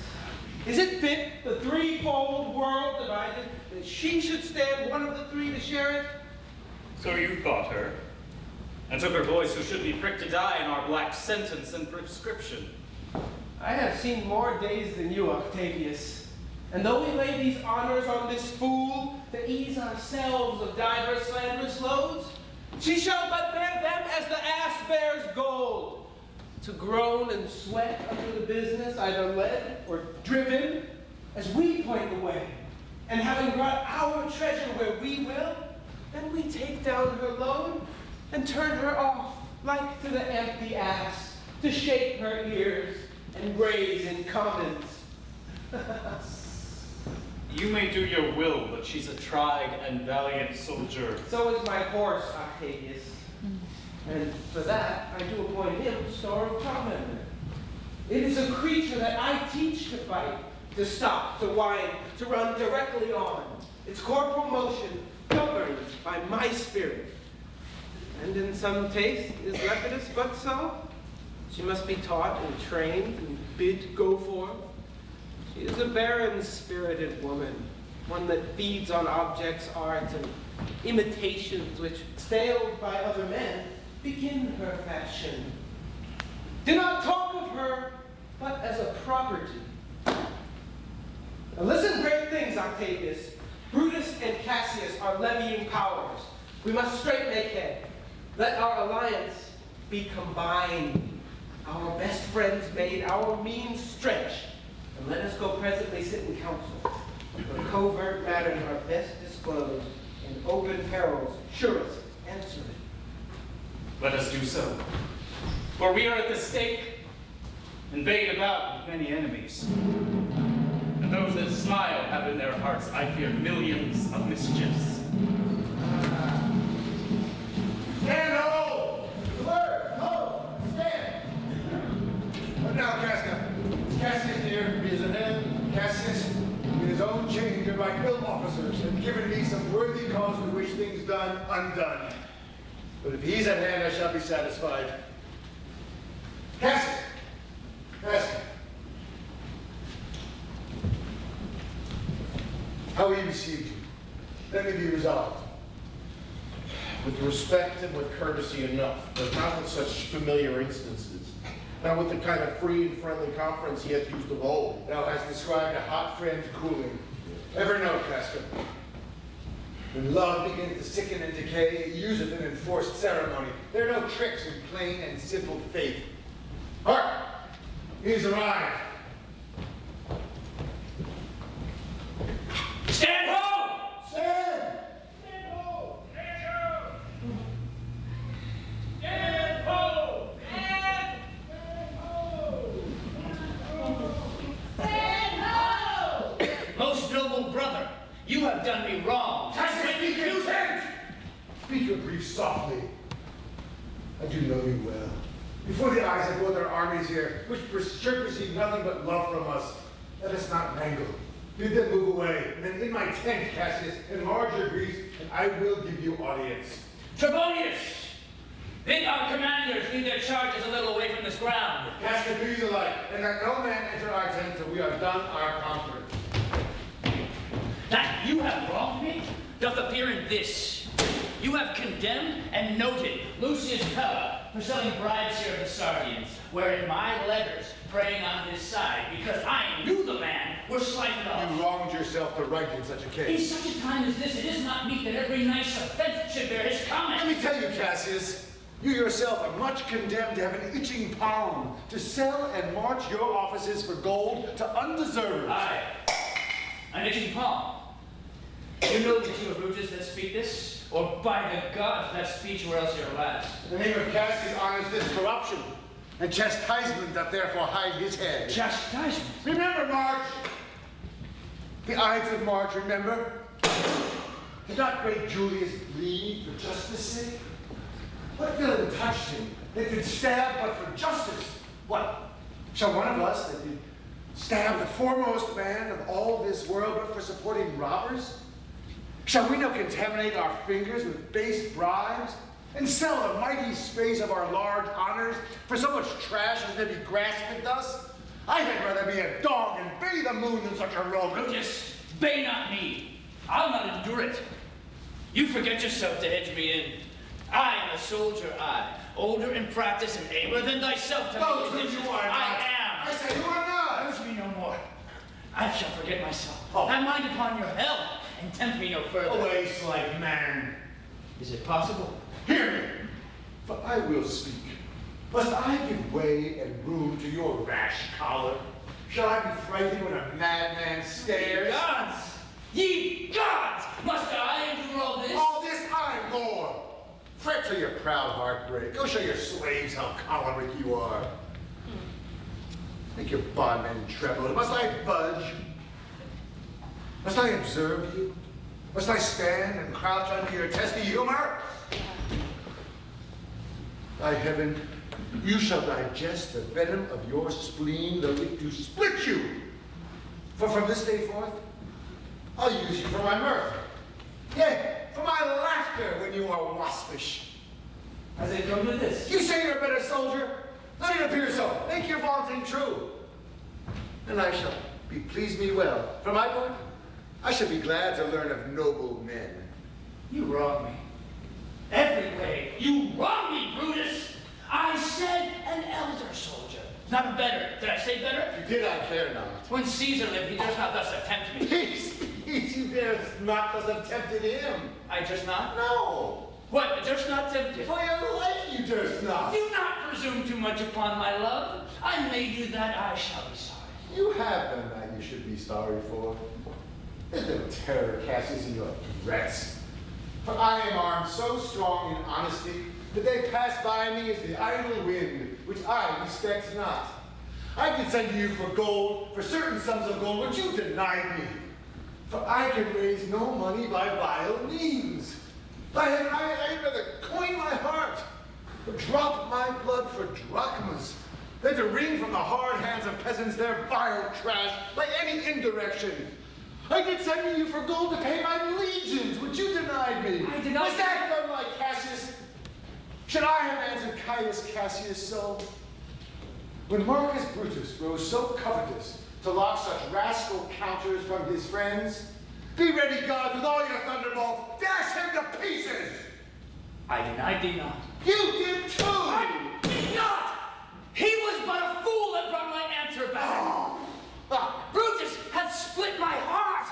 Is it fit, the threefold world divided, that she should stand one of the three to share it? So you thought her, and took her voice who should be pricked to die in our black sentence and prescription. I have seen more days than you, Octavius. And though we lay these honors on this fool to ease ourselves of divers slanderous loads, she shall but bear them as the ass bears gold, to groan and sweat under the business either led or driven, as we point the way. And having brought our treasure where we will, then we take down her load and turn her off, like to the empty ass, to shake her ears and graze in commons. You may do your will, but she's a tried and valiant soldier. So is my horse, Octavius. And for that, I do appoint him store of provender. It is a creature that I teach to fight, to stop, to wind, to run directly on. Its corporal motion governed by my spirit. And in some taste is Lepidus but so? She must be taught and trained and bid go forth. She is a barren spirited woman, one that feeds on objects, arts, and imitations which, failed by other men, begin her fashion. Do not talk of her, but as a property. Now listen, great things, Octavius. Brutus and Cassius are levying powers. We must straight make head. Let our alliance be combined. Our best friends made, our means stretched. And let us go presently sit in council, where covert matters are best disclosed, and open perils surest answered. Let us do so. For we are at the stake, and bait about with many enemies. And those that smile have in their hearts, I fear, millions of mischiefs. Stand ho! Word! Ho! Stand! What now, Casca? Is Cassius near? He is at hand. Cassius, in his own change, are my ill officers, and given me some worthy cause to wish things done undone. But if he's at hand, I shall be satisfied. Cassius! Cassius! How he received you? Let me be resolved. With respect and with courtesy enough, but not with such familiar instances. Not with the kind of free and friendly conference he hath used of old. Thou hast described a hot friend's cooling. Ever know, Casca? When love begins to sicken and decay, it useth an enforced ceremony. There are no tricks in plain and simple faith. Hark! He has arrived. Stand ho! Stand! Stand ho! Stand ho! Stand ho! Stand ho! Most noble brother, you have done me wrong. Speak your grief softly. I do know you well. Before the eyes of both our armies here, which should receive nothing but love from us, let us not wrangle. Bid them move away, and then in my tent, Cassius, enlarge your griefs, and I will give you audience. Trebonius, bid our commanders lead their charges a little away from this ground. Casca, do you the like, and let no man enter our tent till we have done our conference. That you have wronged me doth appear in this. You have condemned and noted Lucius Pella for selling bribes here of the Sardians, wherein my letters praying on his side, because I knew the man, were slighted off. You wronged yourself to write in such a case. In such a time as this, it is not meet that every nice offense should bear his comment. Let me tell you, Cassius, you yourself are much condemned to have an itching palm, to sell and march your offices for gold to undeserved. Aye, an itching palm. You know that you are Brutus that speak this, or by the gods that speech were else your last. The name of Cassius honors this corruption, and chastisement doth therefore hide his head. Chastisement? Remember, March! The Ides of March, remember? Did not great Julius bleed for justice' sake? What villain touched him that did stab but for justice? What? Shall one of us that did stab the foremost man of all this world but for supporting robbers? Shall we now contaminate our fingers with base bribes and sell the mighty space of our large honors for so much trash as may be grasped thus? I had rather be a dog and bay the moon than such a rogue. Brutus, bay not me. I'll not endure it. You forget yourself to hedge me in. I am a soldier, I, older in practice and abler than thyself to make decisions. You are not. I am. I say you are not. Urge me no more. I shall forget myself. Have mind upon your hell, and tempt me no further. Away, slight man. Is it possible? Hear me, for I will speak. Must I give way and room to your rash choler? Shall I be frightened when a madman stares? Ye gods! Ye gods! Must I endure all this? All this I more. Fret till your proud heart break. Go show your slaves how choleric you are. Make your bondmen tremble. Must I budge? Must I observe you? Must I stand and crouch under your testy humor? By heaven, you shall digest the venom of your spleen, though it do split you. For from this day forth, I'll use you for my mirth. Yea, for my laughter when you are waspish. As they come to this. You say you're a better soldier? Let it appear so. Make your vaunting true. And I shall be pleased me well. For my part, I shall be glad to learn of noble men. You wrong me. Every way. You wrong me, Brutus. I said an elder soldier, not a better. Did I say better? You did, I care not. When Caesar lived, he durst not thus attempt me. Peace, you dare not thus have tempted him. I durst not? No. What, I durst not tempt you? For your life you durst not. Do not presume too much upon my love. I made you that I shall be sorry. You have done that you should be sorry for. There's no terror, Cassius, in your threats. For I am armed so strong in honesty that they pass by me as the idle wind, which I respect not. I could send to you for gold, for certain sums of gold, which you denied me. For I can raise no money by vile means. I'd rather coin my heart, or drop my blood for drachmas, than to wring from the hard hands of peasants their vile trash by any indirection. I did send to you for gold to pay my legions, which you denied me. I did not. Was that done like Cassius? Should I have answered Caius Cassius so? When Marcus Brutus grows so covetous to lock such rascal counters from his friends, be ready, God, with all your thunderbolts, dash him to pieces! I denied thee not. You did too! I did not! He was but a fool that brought my answer back. Brutus hath split my heart.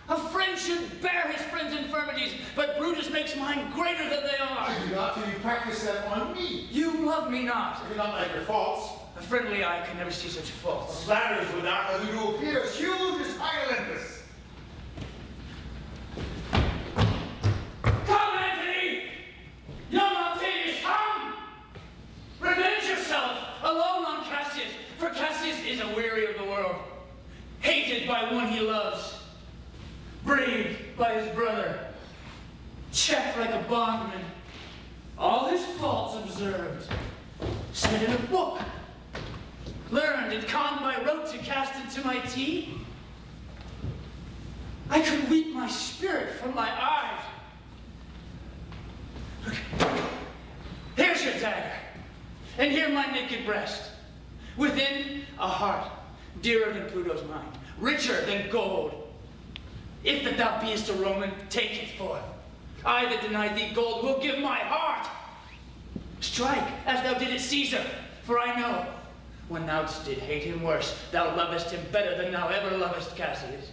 A friend should bear his friend's infirmities, but Brutus makes mine greater than they are. I do not till you practice that on me. You love me not. I do not like your faults. A friendly eye can never see such faults. Flatters without who you appear as huge as high Olympus. Come, Antony! Young Octavius, come! Revenge yourself, alone on Cassius, for Cassius is aweary of the world, hated by one he loves, braved by his brother, checked like a bondman, all his faults observed, set in a book, learned and conned by rote to cast into my tea. I could weep my spirit from my eyes. Look, here's your dagger, and here my naked breast. Within, a heart, dearer than Pluto's mind, richer than gold. If that thou beest a Roman, take it forth. I that denied thee gold will give my heart. Strike, as thou didst Caesar, for I know, when thou did hate him worse, thou lovest him better than thou ever lovest Cassius.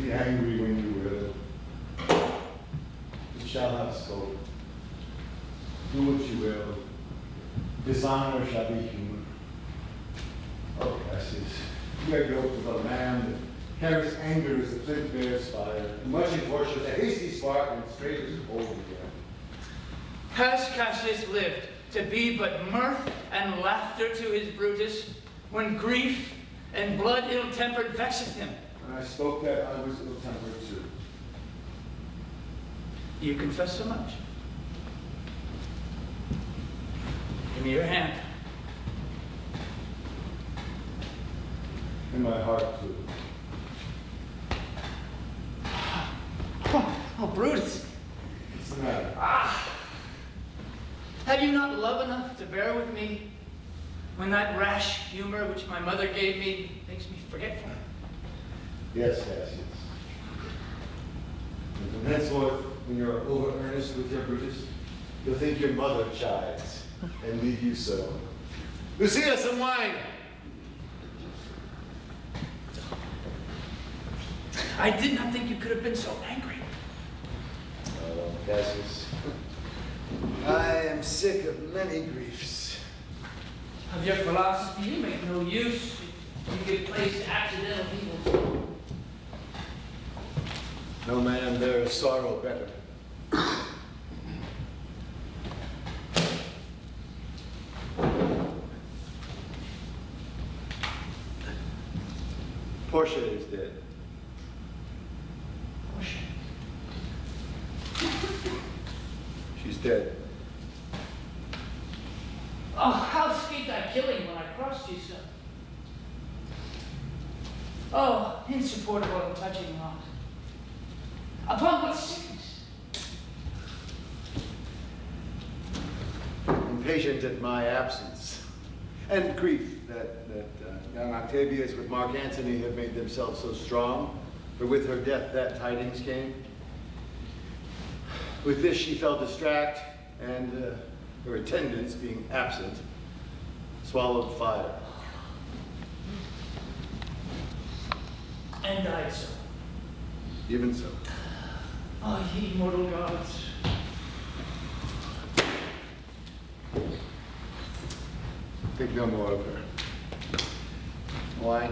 Be angry when you will. You shall not spoke. Do what you will. Dishonor shall be humor. Oh, Cassius, you are yoked with a man that carries anger as the flint bears fire, and much in Portia, a hasty spark, and straight as cold again. Has Cassius lived to be but mirth and laughter to his Brutus, when grief and blood ill-tempered vexeth him? When I spoke that, I was ill-tempered too. You confess so much? Give me your hand. In my heart too. Oh, Brutus. What's the matter? Have you not love enough to bear with me when that rash humor which my mother gave me makes me forgetful? Yes, Cassius. And from henceforth, when you're over earnest with your Brutus, you'll think your mother chides. and leave you so. Lucia, some wine! I did not think you could have been so angry. Oh, Cassius, I am sick of many griefs. Of your philosophy, you make no use. You give place to accidental evils. No man bears sorrow better. Portia is dead. Portia? She's dead. Oh, how escaped I killing when I crossed you, son? Oh, insupportable and touching lot. Upon what sickness? Impatient at my absence, and grief that young Octavius with Mark Antony have made themselves so strong, for with her death that tidings came. With this she fell distract, and her attendants, being absent, swallowed fire. And died so. Even so. Oh, ye immortal gods. Think no more of her. Why?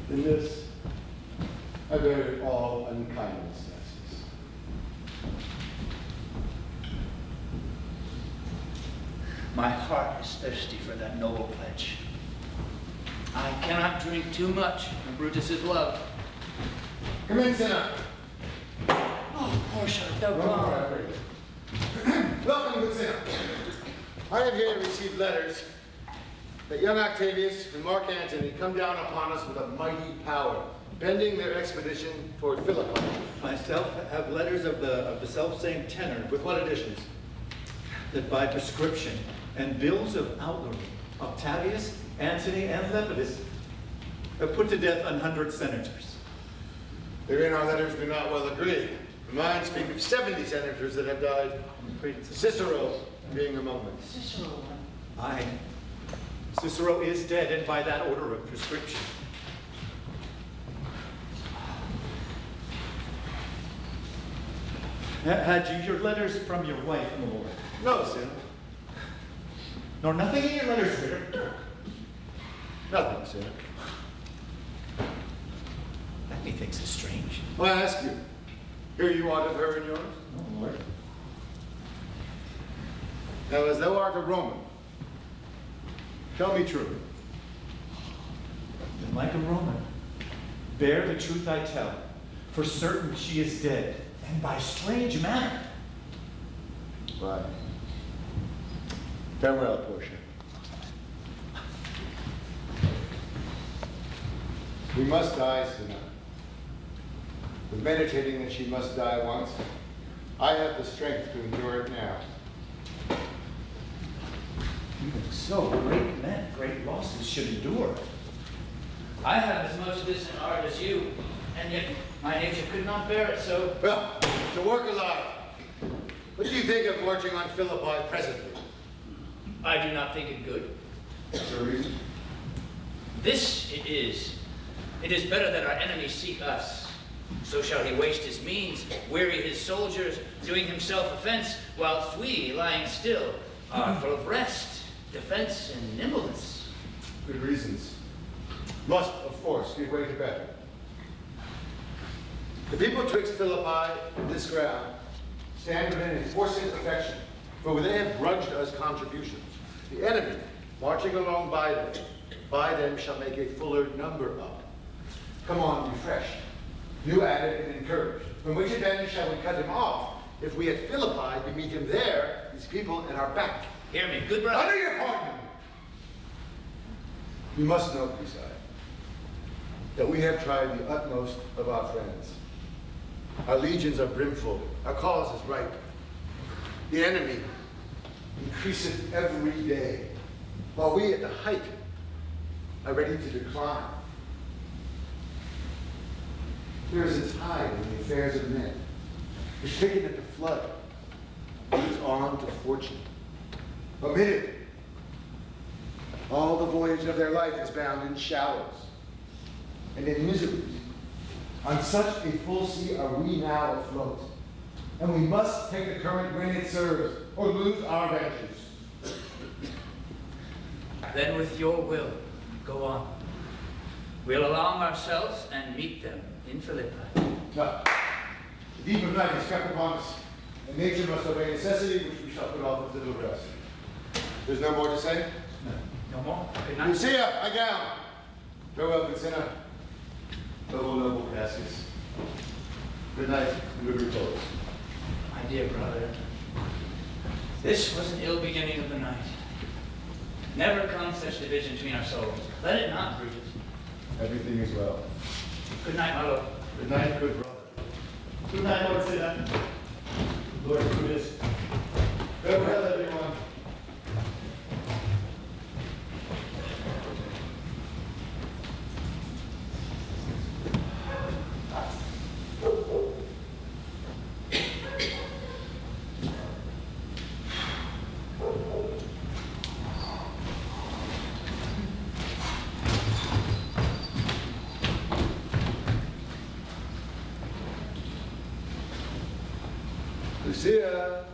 In this, I bear all unkindness, Cassius. My heart is thirsty for that noble pledge. I cannot drink too much of Brutus's love. Come in, Senna. Oh, Portia, thou gone. Welcome, good Senna. I have here received letters that young Octavius and Mark Antony come down upon us with a mighty power, bending their expedition toward Philippi. Myself have letters of the self-same tenor. With what additions? That by prescription and bills of outlawry, Octavius, Antony, and Lepidus have put to death 100 senators. Therein our letters do not well agree. Mine speak of 70 senators that have died, Cicero being among them. Cicero. Aye. Cicero is dead, and by that order of prescription. Had you your letters from your wife, my lord? No, Senna. Nor nothing in your letters here? Nothing, Senna. That methinks is strange. Well, I ask you, hear you aught of her in yours? No, Lord. Now, as thou art a Roman, tell me true. And like a Roman, bear the truth I tell. For certain she is dead, and by strange manner. Why? Farewell, Portia. We must die, Senna. But meditating that she must die once, I have the strength to endure it now. Even so, great men, great losses should endure. I have as much of this in art as you, and yet my nature could not bear it, so... Well, to work alive. What do you think of marching on Philippi presently? I do not think it good. Is there a reason? This it is. It is better that our enemies seek us. So shall he waste his means, weary his soldiers, doing himself offense, whilst we, lying still, are full of rest, defense, and nimbleness. Good reasons. Must, of force, give way to better. The people twixt Philippi and this ground stand within enforcing affection, for they have grudged us contributions. The enemy, marching along by them shall make a fuller number up. Come on, refreshed, new added and encouraged. From which advantage shall we cut him off? If we at Philippi, we meet him there, these people at our back. Hear me, good brother. Under your pardon! You must know, Preside, that we have tried the utmost of our friends. Our legions are brimful, our cause is ripe. The enemy increaseth every day, while we at the height are ready to decline. There is a tide in the affairs of men, is taken at the flood. Moves on to fortune. Omitted. All the voyage of their life is bound in shallows and in miseries. On such a full sea are we now afloat, and we must take the current when it serves, or lose our ventures. Then with your will, go on. We'll alarm ourselves and meet them in Philippi. No. The deep of night is crept upon us, and nature must obey necessity, which we shall put off until the rest. There's no more to say? No more? Good night. Lucia, I gown. Farewell, good sinner. Noble, noble Cassius. Good night, and good repose. My dear brother, this was an ill beginning of the night. Never comes such division between our souls. Let it not, Brutus. Everything is well. Good night, my lord. Good night, good brother. Good night, Lord Sinner. Lord Brutus. Farewell, everyone. Lucia.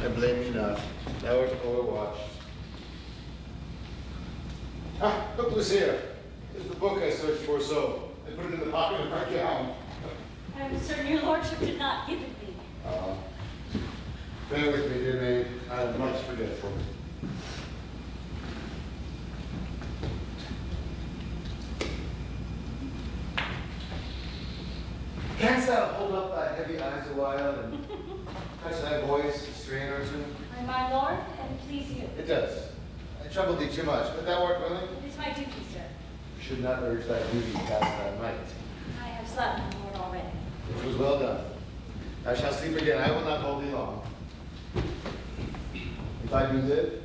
I blame you not. Thou art overwatched. Ah, look, Lucia. Here's the book I searched for, so I put it in the pocket of my gown. I am certain your lordship did not give it me. Bear with me, dear maid. I am much forgetful. Canst thou hold up thy heavy eyes a while and touch thy voice, strain or two? My lord, and please you. It does. I troubled thee too much, but thou art willing? It is my duty, sir. You should not urge thy duty past thy might. I have slept, my lord, already. It was well done. Thou shalt sleep again. I will not hold thee long. If I do live,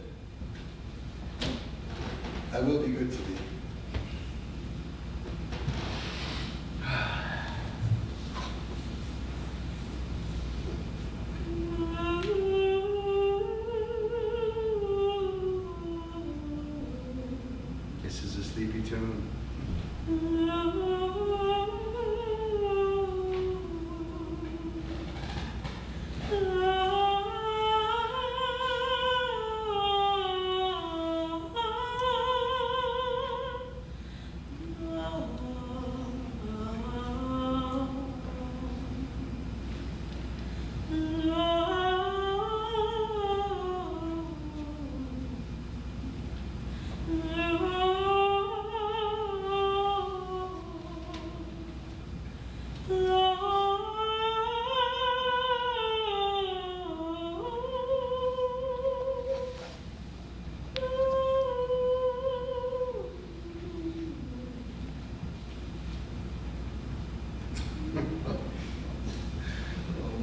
I will be good to thee. This is a sleepy tune.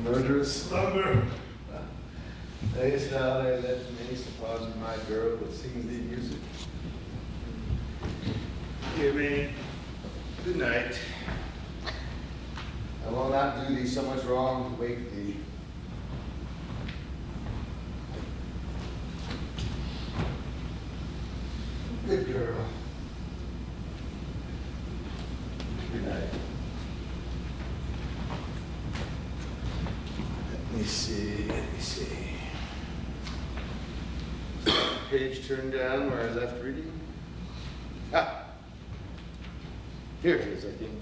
Murderous slumber. Layest thou thy lips mace upon my girl that sings thee music. Dear maid, good night. I will not do thee so much wrong to wake thee. Good girl. Good night. Let me see. Page turned down where I left reading. Ah! Here it is, I think.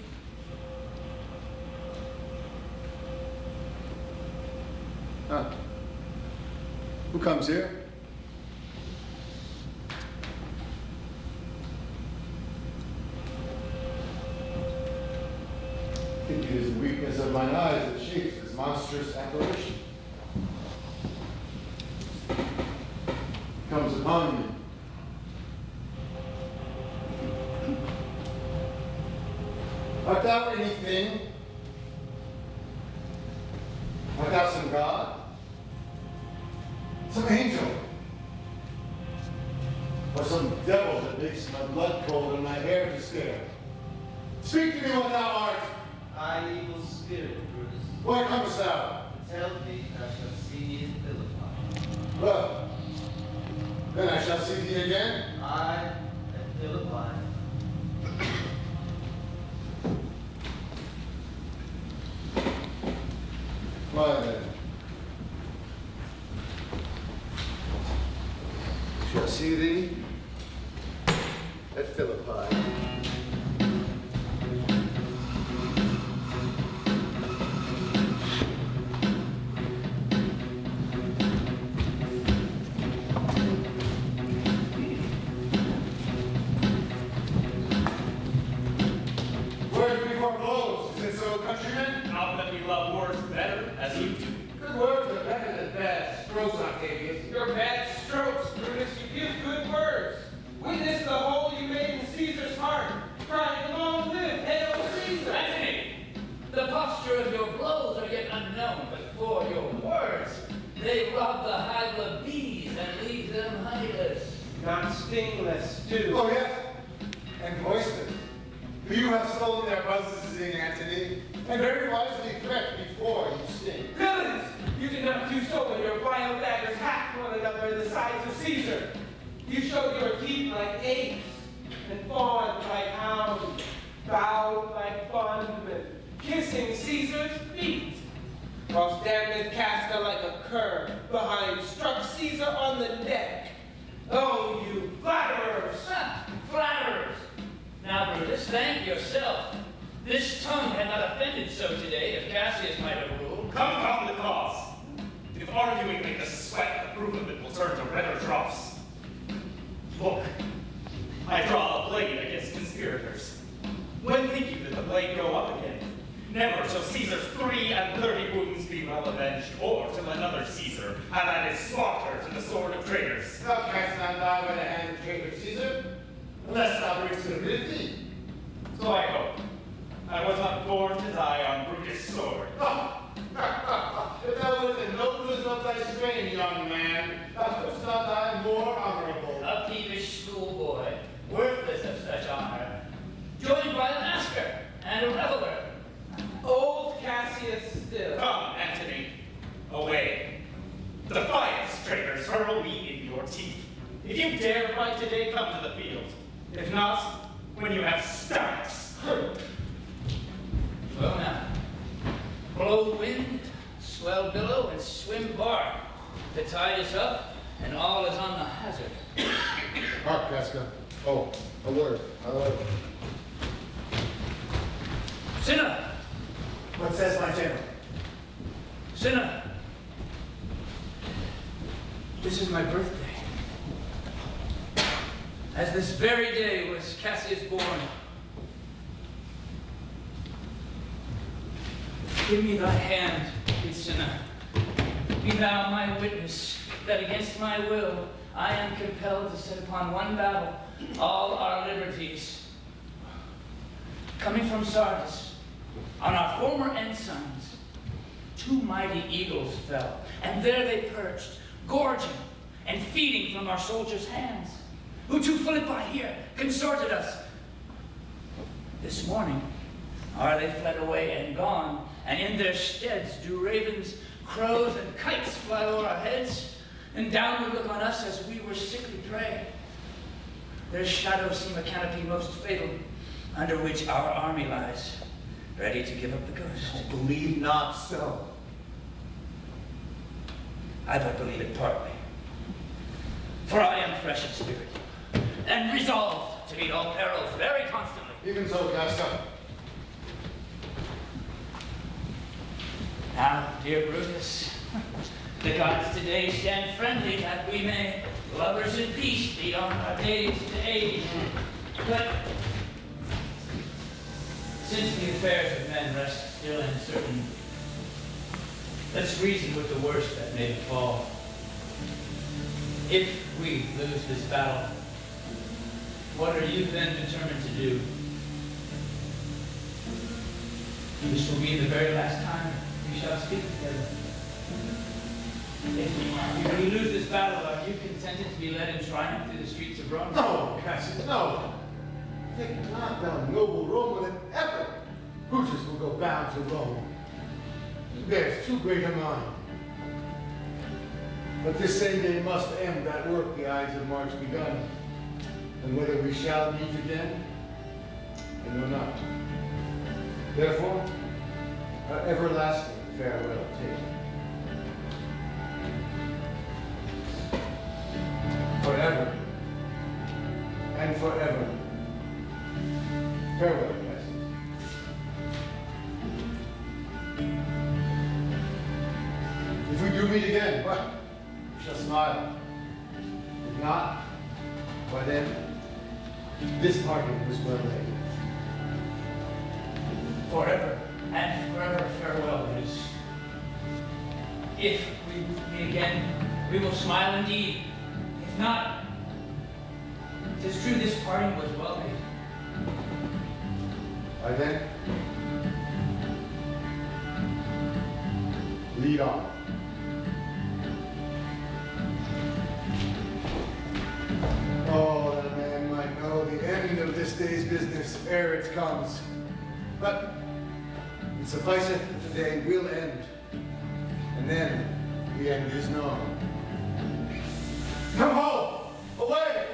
Huh. Who comes here? I think it is the weakness of mine eyes that shapes this monstrous apparition. Comes upon me. Art thou anything? Art thou some god? Some angel? Or some devil that makes my blood cold and my hair to stare? Speak to me what thou art. I, evil spirit, Brutus. Why comest thou? Tell me thou shalt see me in Philippi. Well, then I shall see thee again. I at Philippi. Why then? Shall see thee at Philippi. Words before blows, is it so, countrymen? Not that we love words better, as you do. Good words are better than bad strokes, Octavius. Your bad strokes, Brutus. You give good words. Witness the hole you made in Caesar's heart, crying, long live Hail Caesar! Antony, the posture of your blows are yet unknown, but for your words, they rob the hive of bees and leave them honeyless. Not stingless, too. Oh, yes, and voiceless. For you have stolen their buzzes, Antony, and very wisely threat before you sting. Villains! You did not do so when your vile daggers hacked one another in the sides of Caesar. You showed your teeth like apes, and fawned like hounds, bowed like bondmen, kissing Caesar's feet, whilst damned Casca like a cur behind struck Caesar on the neck. Oh, you flatterers! Flatterers! Now, Brutus, thank yourself. This tongue had not offended so today if Cassius might have ruled. Come the cause. If arguing make us sweat, the proof of it will turn to redder drops. Look, I draw a blade against conspirators. When think you that the blade go up again? Never shall Caesar's 33 wounds be well avenged, or till another Caesar have added slaughter to the sword of traitors. Thou canst not die by the hand of traitor Caesar, unless thou bringst him with thee. So I hope. I was not born to die on Brutus' sword. If thou wert the noblest of thy strain, young man, thou couldst not die more honorable. A peevish schoolboy, worthless of such honor, joined by a masker and a reveler. Old Cassius still. Come, Antony, away. Defiance, traitors, hurl me in your teeth. If you dare fight today, come to the field. If not, when you have stomachs. Well now, blow wind, swell billow, and swim bark. The tide is up, and all is on the hazard. Hark, Casca. Oh, a word. Cinna! What says my general? Cinna! This is my birthday. As this very day was Cassius born. Give me thy hand, good Cinna. Be thou my witness that against my will I am compelled to set upon one battle all our liberties. Coming from Sardis, on our former ensigns, 2 mighty eagles fell, and there they perched, gorging and feeding from our soldiers' hands, who to Philippi here consorted us. This morning are they fled away and gone, and in their steads do ravens, crows, and kites fly over our heads, and downward look on us as we were sickly prey. Their shadows seem a canopy most fatal, under which our army lies, ready to give up the ghost. I believe not so. I but believe it partly. For I am fresh of spirit, and resolved to meet all perils very constantly. Even so, Casca. Now, dear Brutus, the gods today stand friendly that we may, lovers in peace, be on our days to age. But since the affairs of men rest still uncertain, let's reason with the worst that may befall. If we lose this battle, what are you then determined to do? This will be the very last time we shall speak together. If we lose this battle, are you contented to be led in triumph through the streets of Rome? No, Cassius, no. Think not thou noble Roman that Brutus will go bound to Rome. There's too great a mind. But this same day must end that work the Ides of March begun. And whether we shall meet again, I know not. Therefore, our everlasting farewell take. Forever and forever. Farewell, Cassius. If we do meet again, well, we shall smile. If not, why then, this parting was well made. Forever and forever farewell, Brutus. If we meet again, we will smile indeed. If not, 'tis true this parting was well made. Why then, lead on. Oh, that a man might know the end of this day's business ere it comes. But it sufficeth that the day will end, and then the end is known. Come home! Away!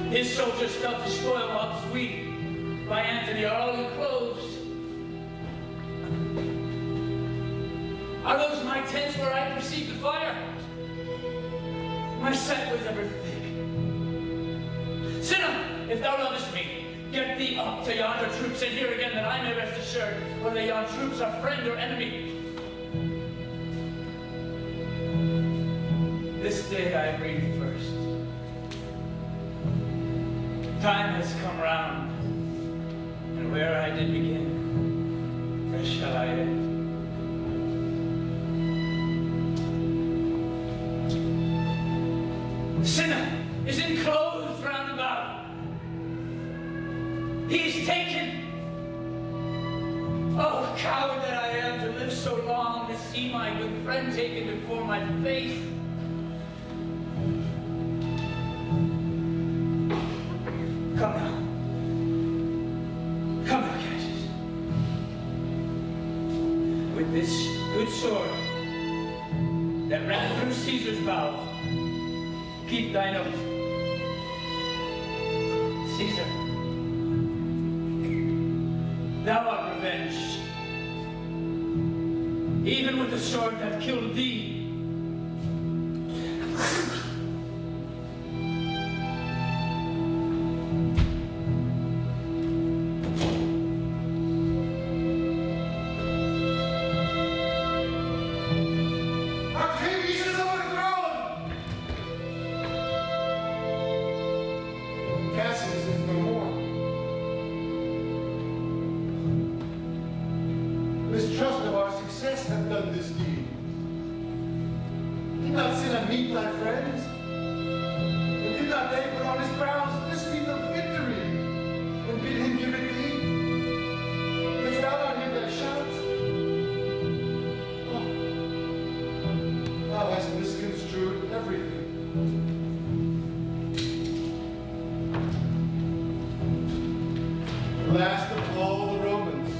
His soldiers felt the spoil whilst we, by Antony, are all enclosed. Are those my tents where I perceived the fire? My sight was ever thick. Cinna, if thou lovest me, get thee up to yonder troops and hear again that I may rest assured whether yon troops are friend or enemy. This day I breathe first. Time has come round, and where I did begin, there shall I end. Cinna is enclosed round about. He is taken. Oh, coward that I am to live so long to see my good friend taken before my face. Come now. Come now, Cassius. With this good sword that ran through Caesar's bowels, keep thine oath. Caesar, thou art revenged. Even with the sword that killed thee, success have done this deed. Did not Cinna meet thy friends? And did not they put on his brows this wreath of victory, and bid him give it thee? Didst thou not hear their shouts? Oh, thou hast misconstrued everything. Last of all the Romans,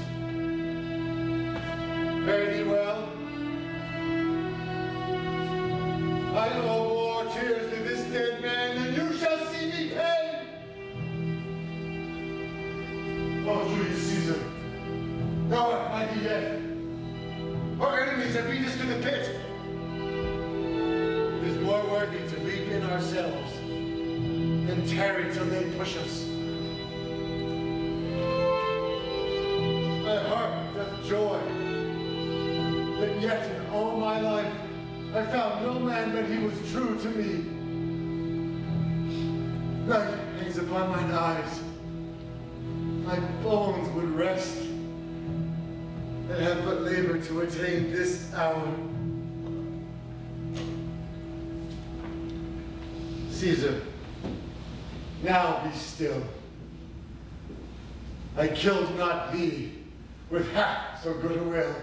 fare thee well. I owe more tears to this dead man than you shall see me pay. Oh, Julius Caesar, thou art mighty yet. Our enemies have beat us to the pit. It is more worthy to leap in ourselves than tarry till they push us. My heart doth joy that yet in all my life I found no man but he was true to me. Night hangs upon mine eyes. My bones would rest and have but labor to attain this hour. Caesar, now be still. I killed not thee with half so good a will.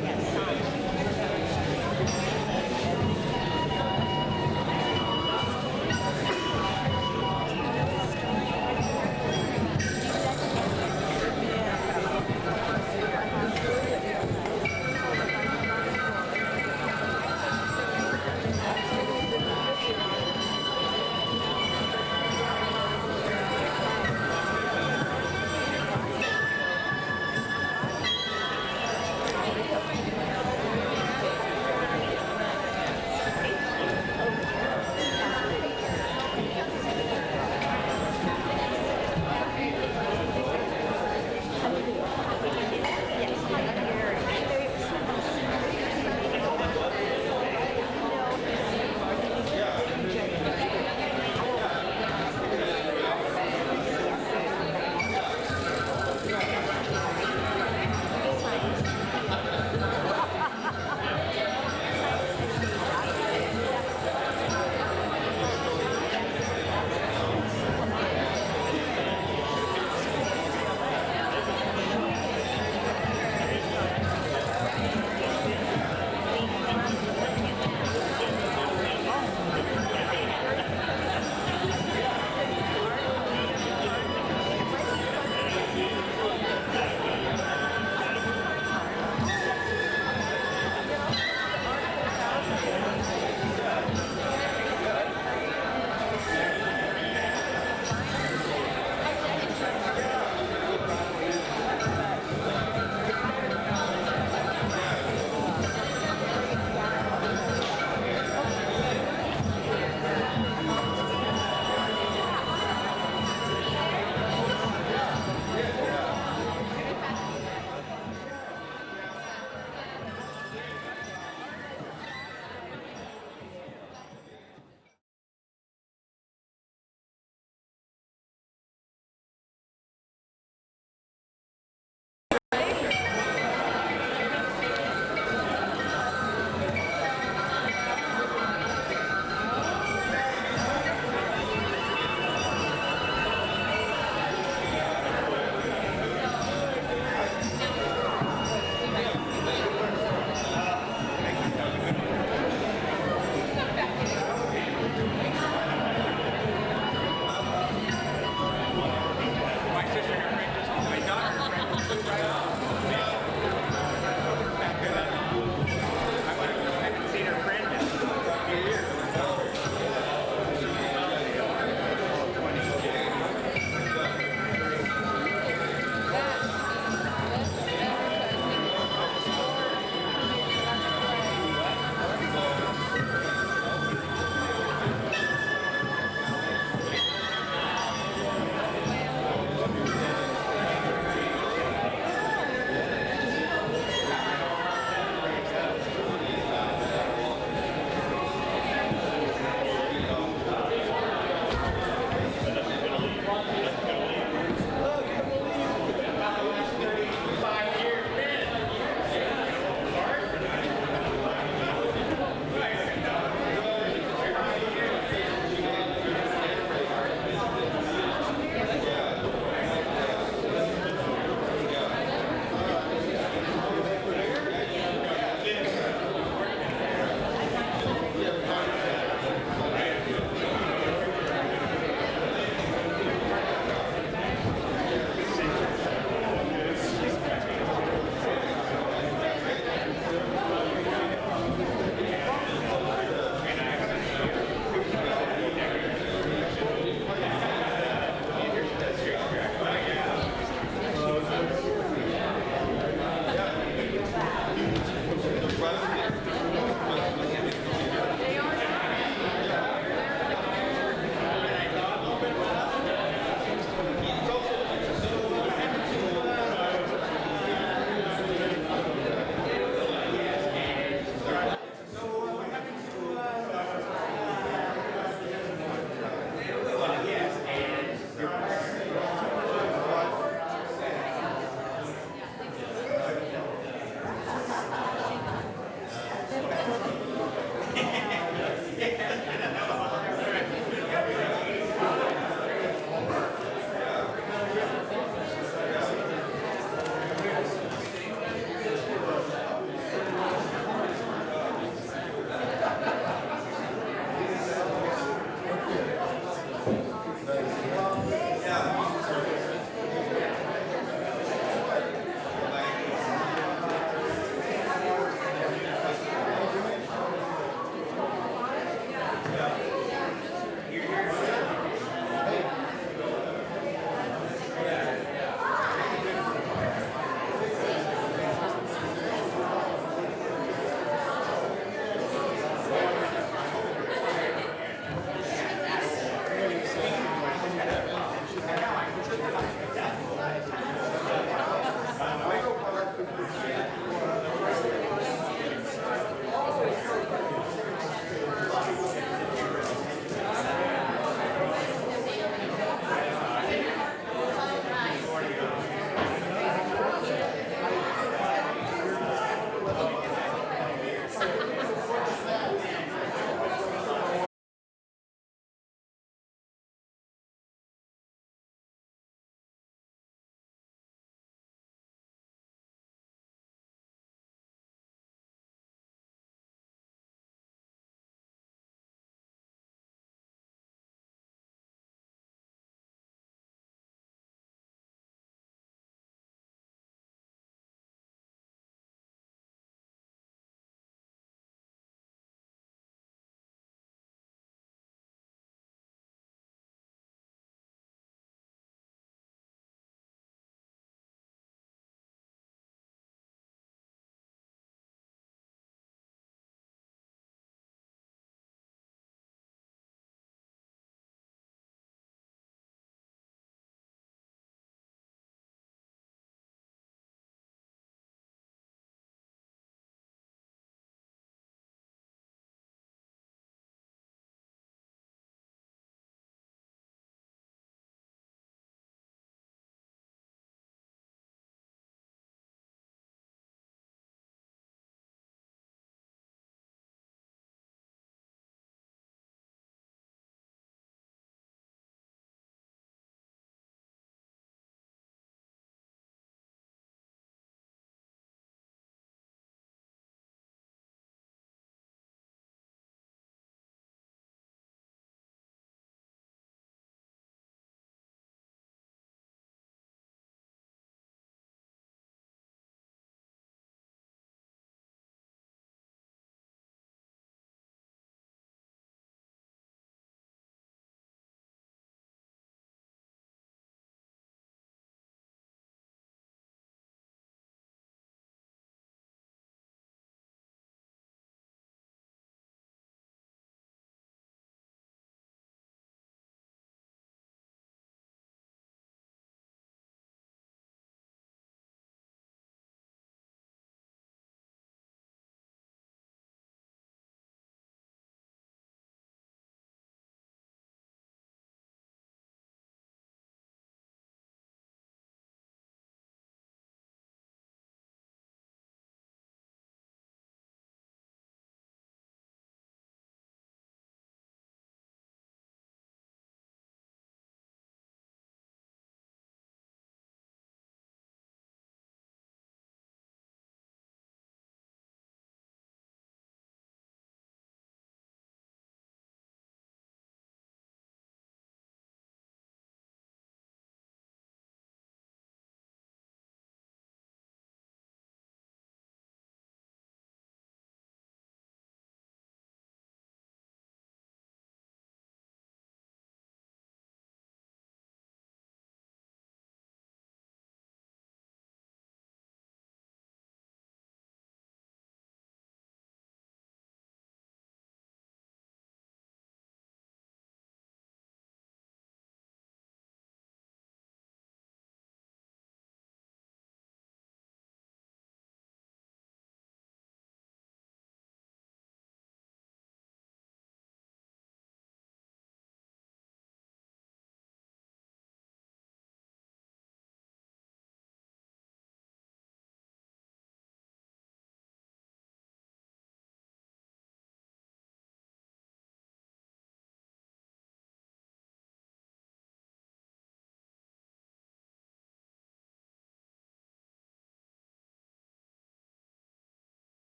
Yes.